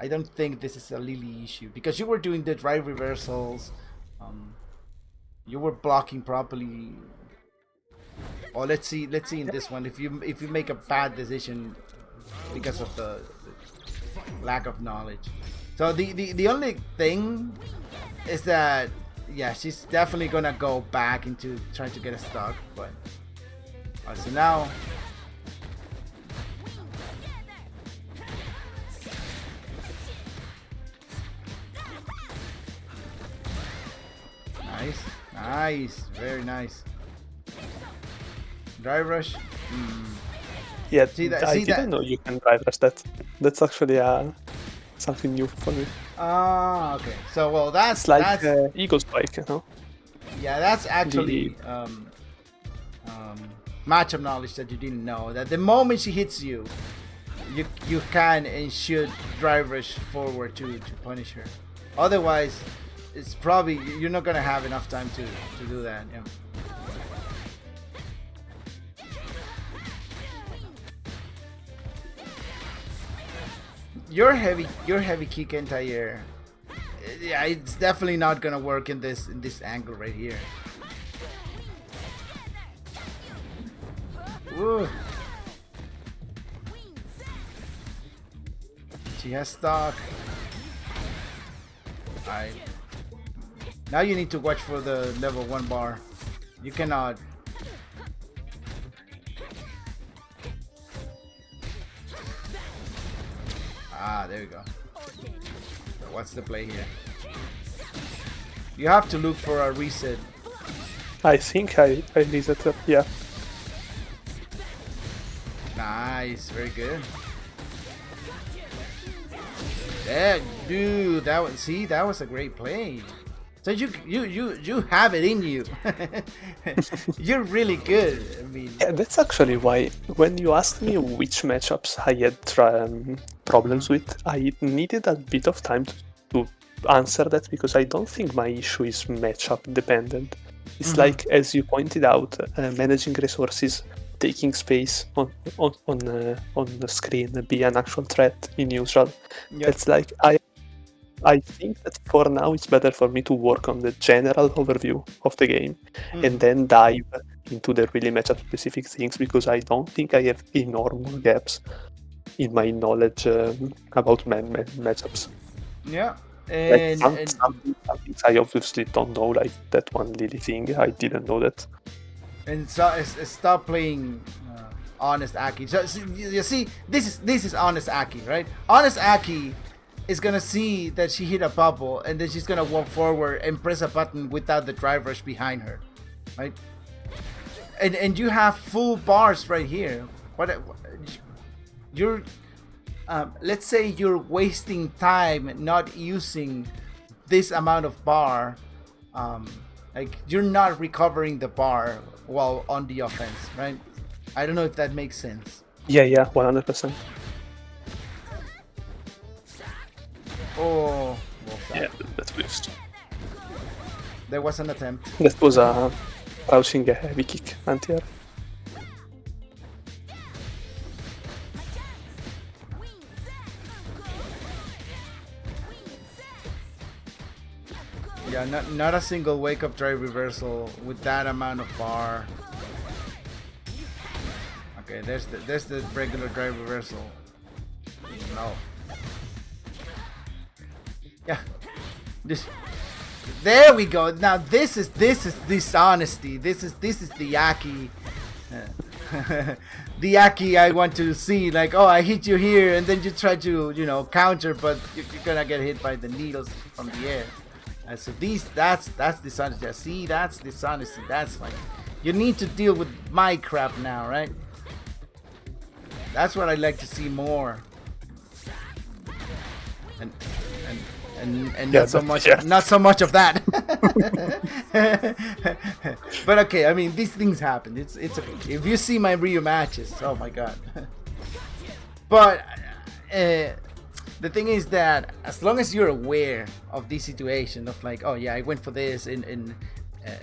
I don't think this is a Lily issue because you were doing the drive reversals, you were blocking properly. Or let's see in this one if you make a bad decision because of the lack of knowledge. So the only thing is that yeah, she's definitely gonna go back into trying to get a stock, but so now nice, very nice. Drive rush. Yeah, I didn't know you can drive rush that. That's actually something new for me. Ah, okay. So well, that's like Eagle Spike, you know. Yeah, that's actually matchup knowledge that you didn't know. That the moment she hits you, you can and should drive rush forward to punish her. Otherwise, it's probably you're not gonna have enough time to do that. Yeah. Your heavy kick anti-air. Yeah, it's definitely not gonna work in this angle right here. Ooh. She has stock. Alright. Now you need to watch for the level 1 bar. You cannot. Ah, there we go. So what's the play here? You have to look for a reset. I think I reset it, yeah. Nice, very good. Yeah, dude, that was a great play. So you have it in you. You're really good. I mean, yeah, that's actually why when you asked me which matchups I had problems with, I needed a bit of time to answer that because I don't think my issue is matchup dependent. It's like, as you pointed out, managing resources, taking space on the screen, be an actual threat in neutral. Yep. It's like I think that for now it's better for me to work on the general overview of the game and then dive into the really matchup specific things because I don't think I have enormous gaps in my knowledge about matchups. yeah. Like And some things I obviously don't know, like that one Lily thing. I didn't know that. and so stop playing honest Aki. So you see, this is honest Aki, right? Honest Aki is gonna see that she hit a bubble, and then she's gonna walk forward and press a button without the drive rush behind her, right? And you have full bars right here. What you're let's say you're wasting time not using this amount of bar. Like you're not recovering the bar while on the offense, right? I don't know if that makes sense. Yeah, 100%. Oh, well, Yeah, that's boost. There was an attempt. That was a crouching heavy kick anti-air. Yeah, not a single wake up drive reversal with that amount of bar. Okay, there's the regular drive reversal. No. Yeah. There we go. Now this is dishonesty. This is the Aki. The Aki I want to see. Like, oh, I hit you here, and then you try to counter, but you're gonna get hit by the needles from the air. So that's dishonesty. See, that's dishonesty. That's like, you need to deal with my crap now, right? That's what I like to see more. And Yeah, not so much of that. But okay, I mean, these things happen. It's okay. If you see my Rio matches, oh my god. But the thing is that as long as you're aware of this situation of like, oh yeah, I went for this and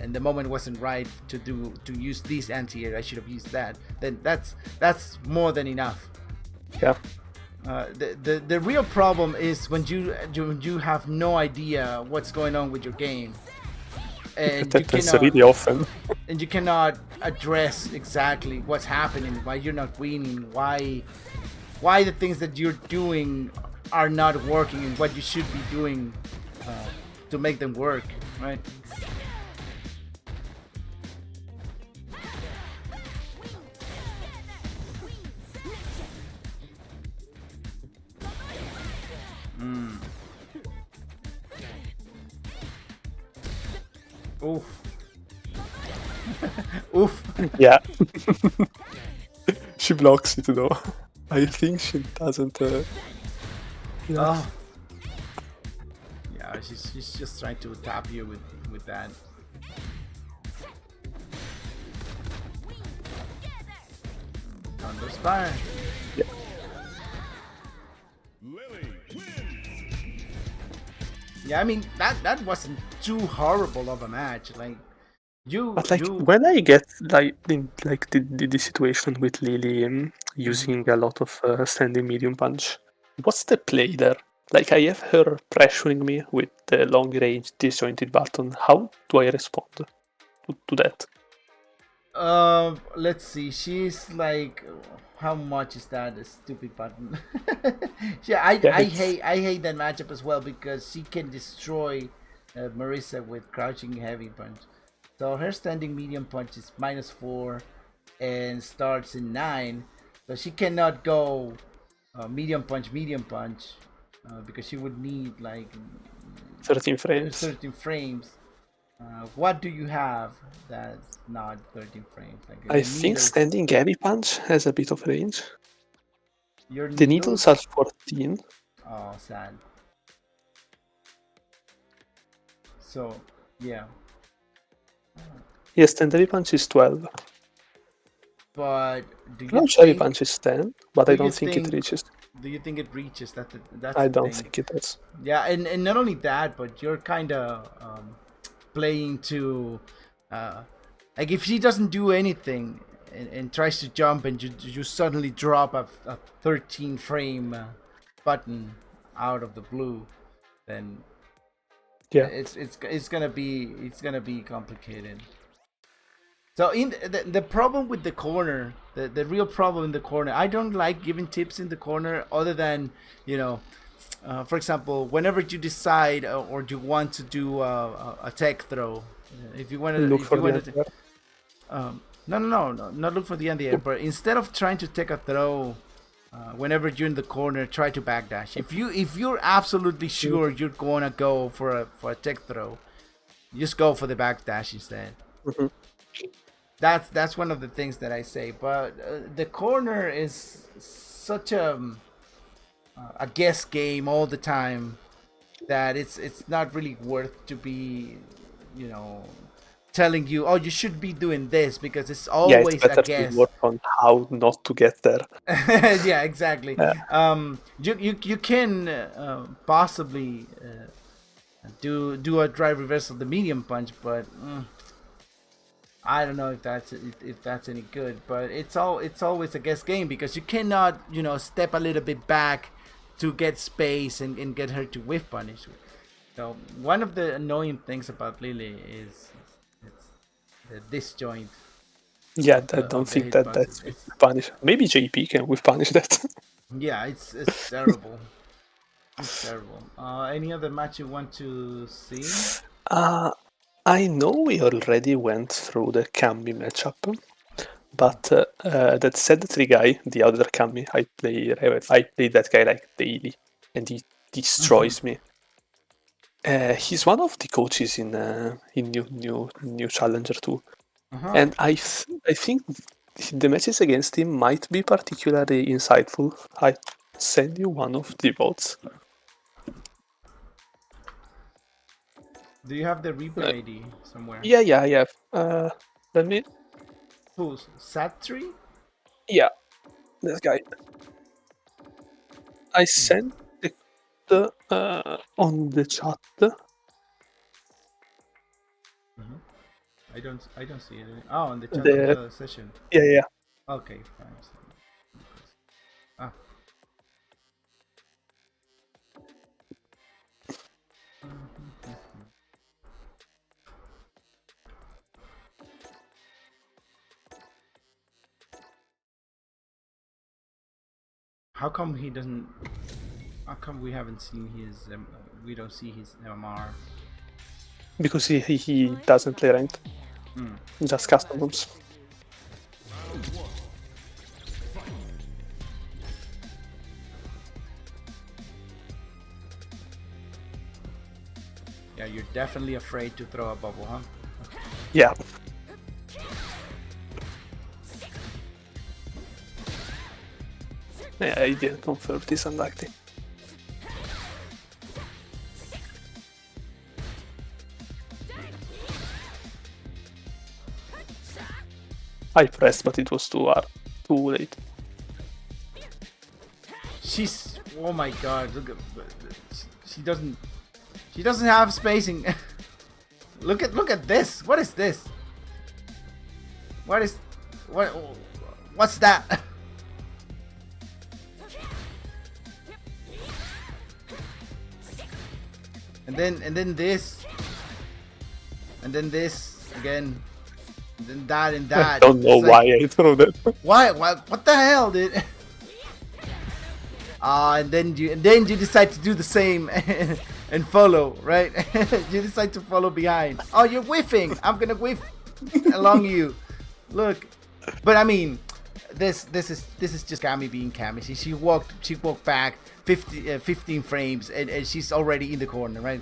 the moment wasn't right to use this anti-air, I should have used that, then that's more than enough. Yeah. The real problem is when you have no idea what's going on with your game, and That's really often. and you cannot address exactly what's happening, why you're not winning, why the things that you're doing are not working, and what you should be doing to make them work, right? Oof. Oof. Yeah. She blocks it though. I think she doesn't. Yeah. Oh. Yeah, she's just trying to tap you with that. Underspire. Yeah. Lily wins. Yeah, I mean that wasn't too horrible of a match. Like But like when I get like in like the situation with Lily using a lot of standing medium punch, what's the play there? Like I have her pressuring me with the long range disjointed button. How do I respond to that? Let's see. She's like, how much is that? A stupid button. Yeah, I hate that matchup as well because she can destroy Marisa with crouching heavy punch. So her standing medium punch is -4 and starts in 9. So she cannot go medium punch because she would need like 13 frames. 13 frames. What do you have that's not 13 frames? Like I think standing heavy punch has a bit of range. Your The needles are 14. Oh, sad. So, yeah. Yes, standing heavy punch is 12. But do you Crouch heavy think, punch is 10, but do I you don't think it think- reaches. do you think it reaches that's I the don't thing. think it does. Yeah, and not only that, but you're kind of playing to like if she doesn't do anything and tries to jump and you suddenly drop a 13 frame button out of the blue, then Yeah. it's gonna be complicated. So in the problem with the corner, the real problem in the corner, I don't like giving tips in the corner other than, for example, whenever you decide or you want to do a tech throw, if you want to Look for the no, not look for the end of the air, but instead of trying to take a throw, whenever you're in the corner, try to backdash. If you're absolutely sure you're gonna go for a tech throw, just go for the backdash instead. Mm-hmm. That's one of the things that I say. But the corner is such a guess game all the time that it's not really worth to be, telling you, oh, you should be doing this because it's always it's better a guess. to work on how not to get there. Yeah, exactly. Yeah. You can possibly do a drive reversal the medium punch, but I don't know if that's any good. But it's always a guess game because you cannot step a little bit back to get space and get her to whiff punish. So one of the annoying things about Lily is it's the disjoint. Yeah, I don't think that's with punish. Maybe JP can with punish that. Yeah, it's terrible. It's terrible. Any other match you want to see? I know we already went through the Kami matchup, but that Z3 guy, the other Kami, I play that guy like daily, and he destroys me. He's one of the coaches in new Challenger too, and I think the matches against him might be particularly insightful. I send you one of the votes. Do you have the replay ID somewhere? Yeah. Let me. Who's Sat3? Yeah, this guy. I sent the on the chat. I don't see it. Oh, on the chat of the session. Yeah. Okay, fine. Ah. How come he doesn't? How come we haven't seen his? We don't see his MMR. Because he doesn't play ranked. Just custom rooms. Yeah, you're definitely afraid to throw a bubble, huh? Yeah. Yeah, I didn't confirm this unlucky. I pressed, but it was too late. She's. Oh my god! Look at. She doesn't have spacing. Look at this. What is this? What's that? And then this. And then this again. And then that and that. I don't know why I threw that. Why? What the hell, dude? And then you decide to do the same and follow, right? You decide to follow behind. Oh, you're whiffing. I'm gonna whiff along you. Look, but I mean, this is just Kami being Kami. She walked back 15 frames and she's already in the corner, right?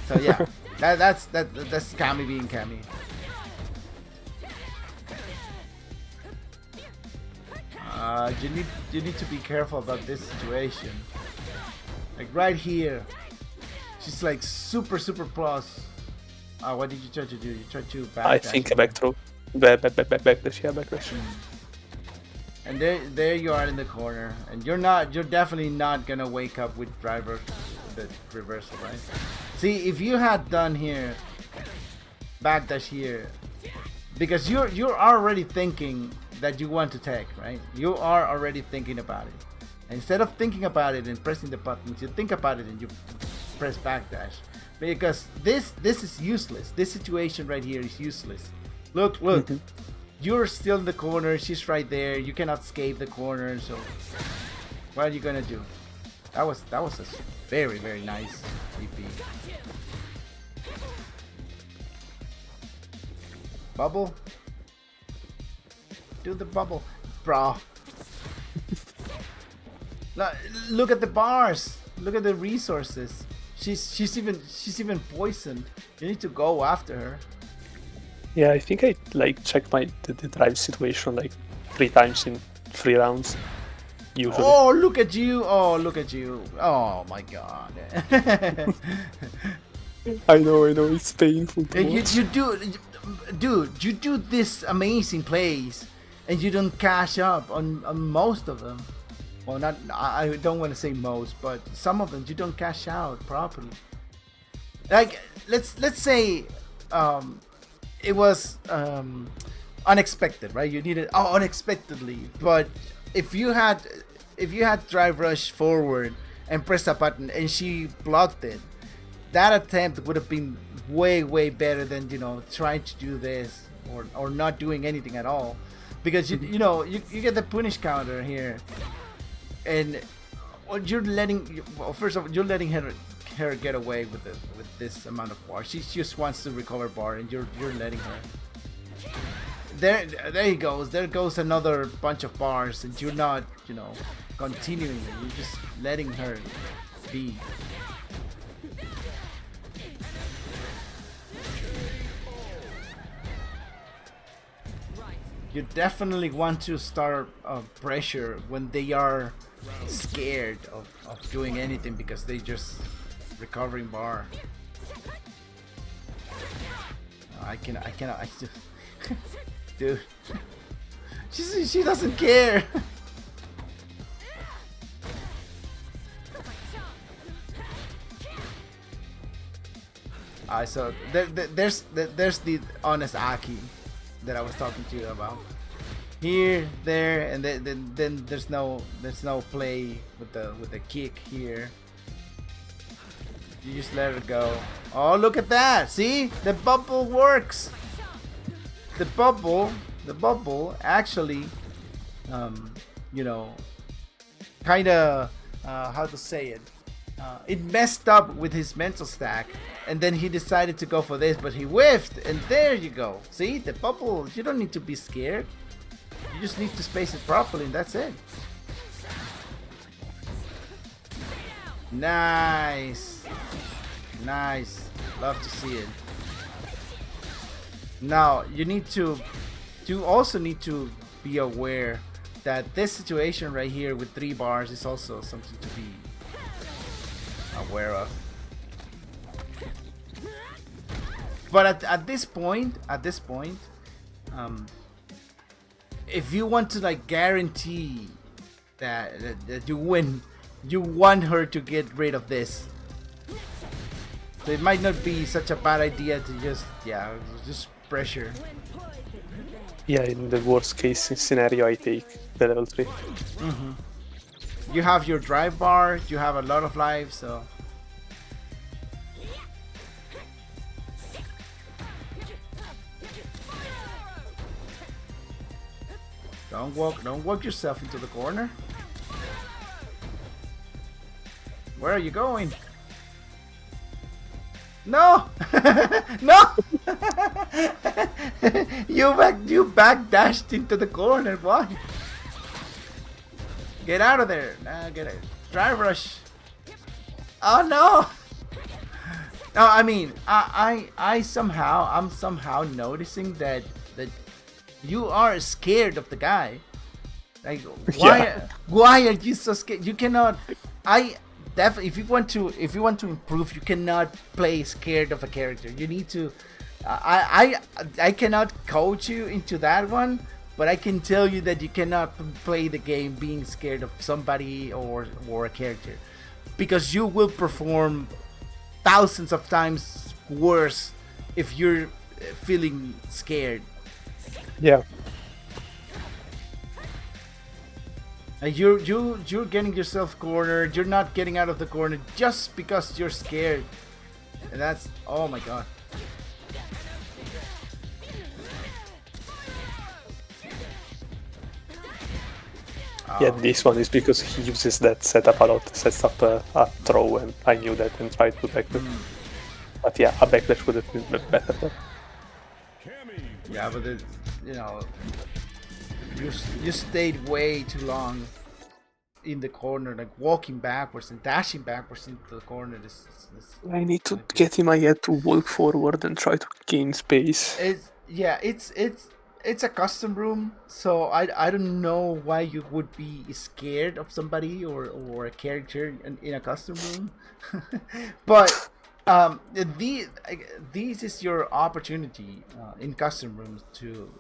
So yeah, that's Kami being Kami. You need to be careful about this situation. Like right here, she's like super plus. What did you try to do? You tried to backdash. I think a back throw. Backdash, yeah, backdash. And there you are in the corner, and you're definitely not gonna wake up with driver, the reversal, right? See, if you had done here, backdash here, because you're already thinking that you want to take, right? You are already thinking about it. Instead of thinking about it and pressing the buttons, you think about it and you press backdash. Because this is useless. This situation right here is useless. Look. You're still in the corner. She's right there. You cannot escape the corner. So what are you gonna do? That was a very nice repeat. Bubble. Do the bubble, bro. Look at the bars. Look at the resources. She's even poisoned. You need to go after her. Yeah, I think I checked the drive situation like 3 times in 3 rounds. Usually. Oh, look at you! Oh, look at you! Oh my god! I know, it's painful to watch. You do this amazing plays, and you don't cash up on most of them. Well, not I don't want to say most, but some of them you don't cash out properly. Like let's say it was unexpected, right? You needed unexpectedly, but if you had drive rush forward and press a button and she blocked it, that attempt would have been way better than trying to do this or not doing anything at all, because you get the punish counter here, and you're letting first of all you're letting her get away with this amount of bar. She just wants to recover bar, and you're letting her. There he goes. There goes another bunch of bars, and you're not continuing it. You're just letting her be. You definitely want to start pressure when they are scared of doing anything, because they just recovering bar. I just dude. She doesn't care. So there's the honest Aki that I was talking to you about. Here, there, and then there's no play with the kick here. You just let it go. Oh, look at that! See, the bubble works. The bubble actually, kind of how to say it. It messed up with his mental stack, and then he decided to go for this, but he whiffed, and there you go. See, the bubble, you don't need to be scared. You just need to space it properly, and that's it. Nice. Love to see it. Now, you also need to be aware that this situation right here with 3 bars is also something to be aware of. But at this point, if you want to guarantee that you win, you want her to get rid of this. So it might not be such a bad idea to just pressure. Yeah, in the worst case scenario, I take the level 3. Mm-hmm. You have your drive bar, you have a lot of life, so. Don't walk yourself into the corner. Where are you going? No! No! you back dashed into the corner. Why? Get out of there! Nah, get it. Drive rush. Oh no! No, I mean, I'm somehow noticing that you are scared of the guy. Like, why are you so scared? You cannot. Definitely, if you want to improve, you cannot play scared of a character. You need to. I cannot coach you into that one, but I can tell you that you cannot play the game being scared of somebody or a character, because you will perform thousands of times worse if you're feeling scared. Yeah. You're getting yourself cornered. You're not getting out of the corner just because you're scared, and that's, oh my god. Yeah, this one is because he uses that setup a lot. Sets up a throw, and I knew that and tried to backdash. But yeah, a backdash would have been better there. Yeah, but you stayed way too long in the corner, like walking backwards and dashing backwards into the corner. I need to get in my head to walk forward and try to gain space. It's a custom room, so I don't know why you would be scared of somebody or a character in a custom room. But this is your opportunity in custom rooms to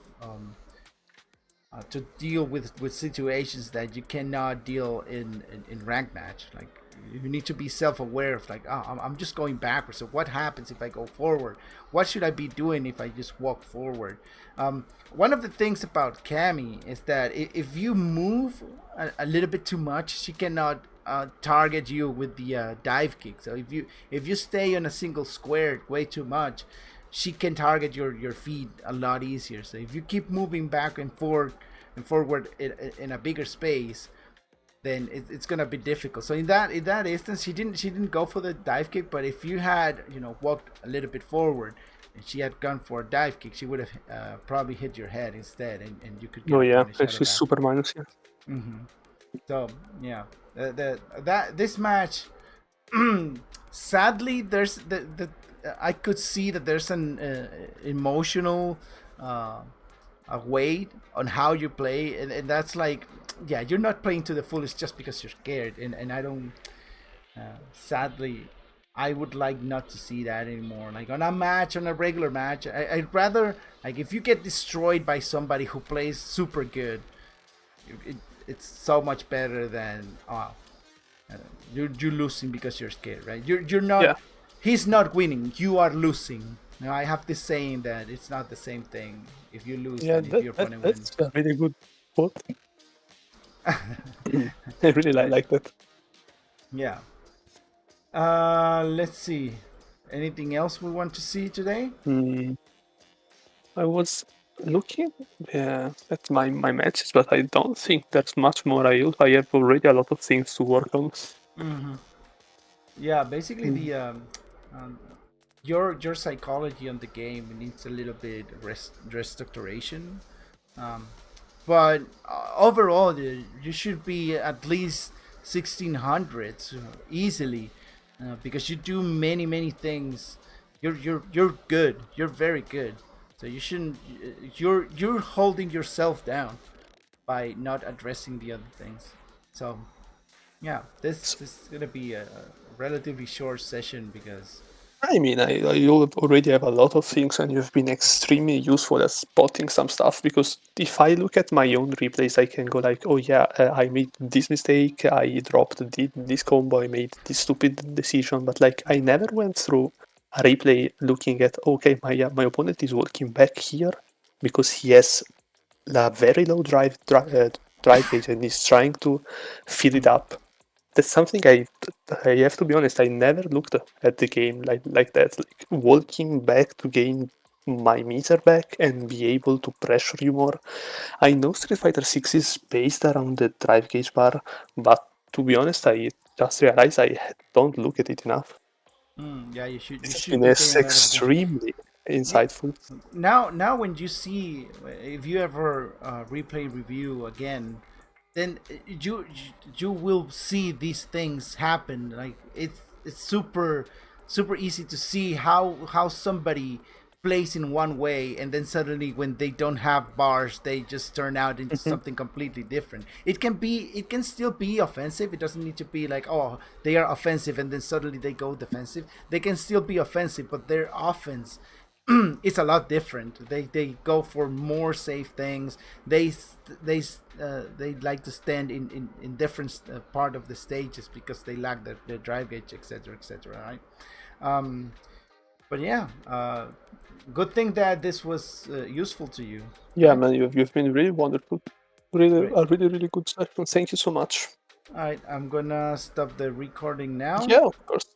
deal with situations that you cannot deal in rank match. Like, you need to be self-aware of like, oh, I'm just going backwards. So what happens if I go forward? What should I be doing if I just walk forward? One of the things about Cammy is that if you move a little bit too much, she cannot target you with the dive kick. So if you stay on a single square way too much, she can target your feet a lot easier. So if you keep moving back and forward in a bigger space, then it's gonna be difficult. So in that instance, she didn't go for the dive kick. But if you had walked a little bit forward and she had gone for a dive kick, she would have probably hit your head instead, and you could get Oh a yeah, punish out of she's that. super minus here. So yeah, this match, sadly, there's I could see that there's an emotional a weight on how you play, and that's like, yeah, you're not playing to the fullest just because you're scared, and I don't. Sadly, I would like not to see that anymore. Like on a regular match, I'd rather, like, if you get destroyed by somebody who plays super good, it's so much better than you're losing because you're scared, right? You're not. Yeah. He's not winning. You are losing. Now I have this saying that it's not the same thing if you lose Yeah, than if your opponent wins. that's a really good quote. I really like that. Yeah. Let's see. Anything else we want to see today? I was looking at my matches, but I don't think there's much more I use. I have already a lot of things to work on. Yeah, basically the your psychology on the game needs a little bit restoration. But overall, you should be at least 1600s easily, because you do many things. You're good. You're very good. So you shouldn't. You're holding yourself down by not addressing the other things. So yeah, this is gonna be a relatively short session because I mean, I already have a lot of things, and you've been extremely useful at spotting some stuff. Because if I look at my own replays, I can go like, oh yeah, I made this mistake, I dropped this combo, I made this stupid decision. But like, I never went through a replay looking at, okay, my opponent is walking back here because he has a very low drive gauge and is trying to fill it up. That's something I have to be honest. I never looked at the game like that. Like walking back to gain my meter back and be able to pressure you more. I know Street Fighter 6 is based around the drive gauge bar, but to be honest, I just realized I don't look at it enough. yeah, you should It's be been paying a lot of attention. extremely insightful. Now when you see, if you ever replay review again, then you will see these things happen. Like it's super easy to see how somebody plays in one way, and then suddenly when they don't have bars, they just turn out into something completely different. It can still be offensive. It doesn't need to be like, oh, they are offensive and then suddenly they go defensive. They can still be offensive, but their offense it's a lot different. They go for more safe things. They like to stand in different part of the stages because they lack the drive gauge, etc., right? But yeah, good thing that this was useful to you. Yeah, man, you've been really wonderful. Really, Great. a really good session. Thank you so much. All right, I'm gonna stop the recording now. Yeah, of course.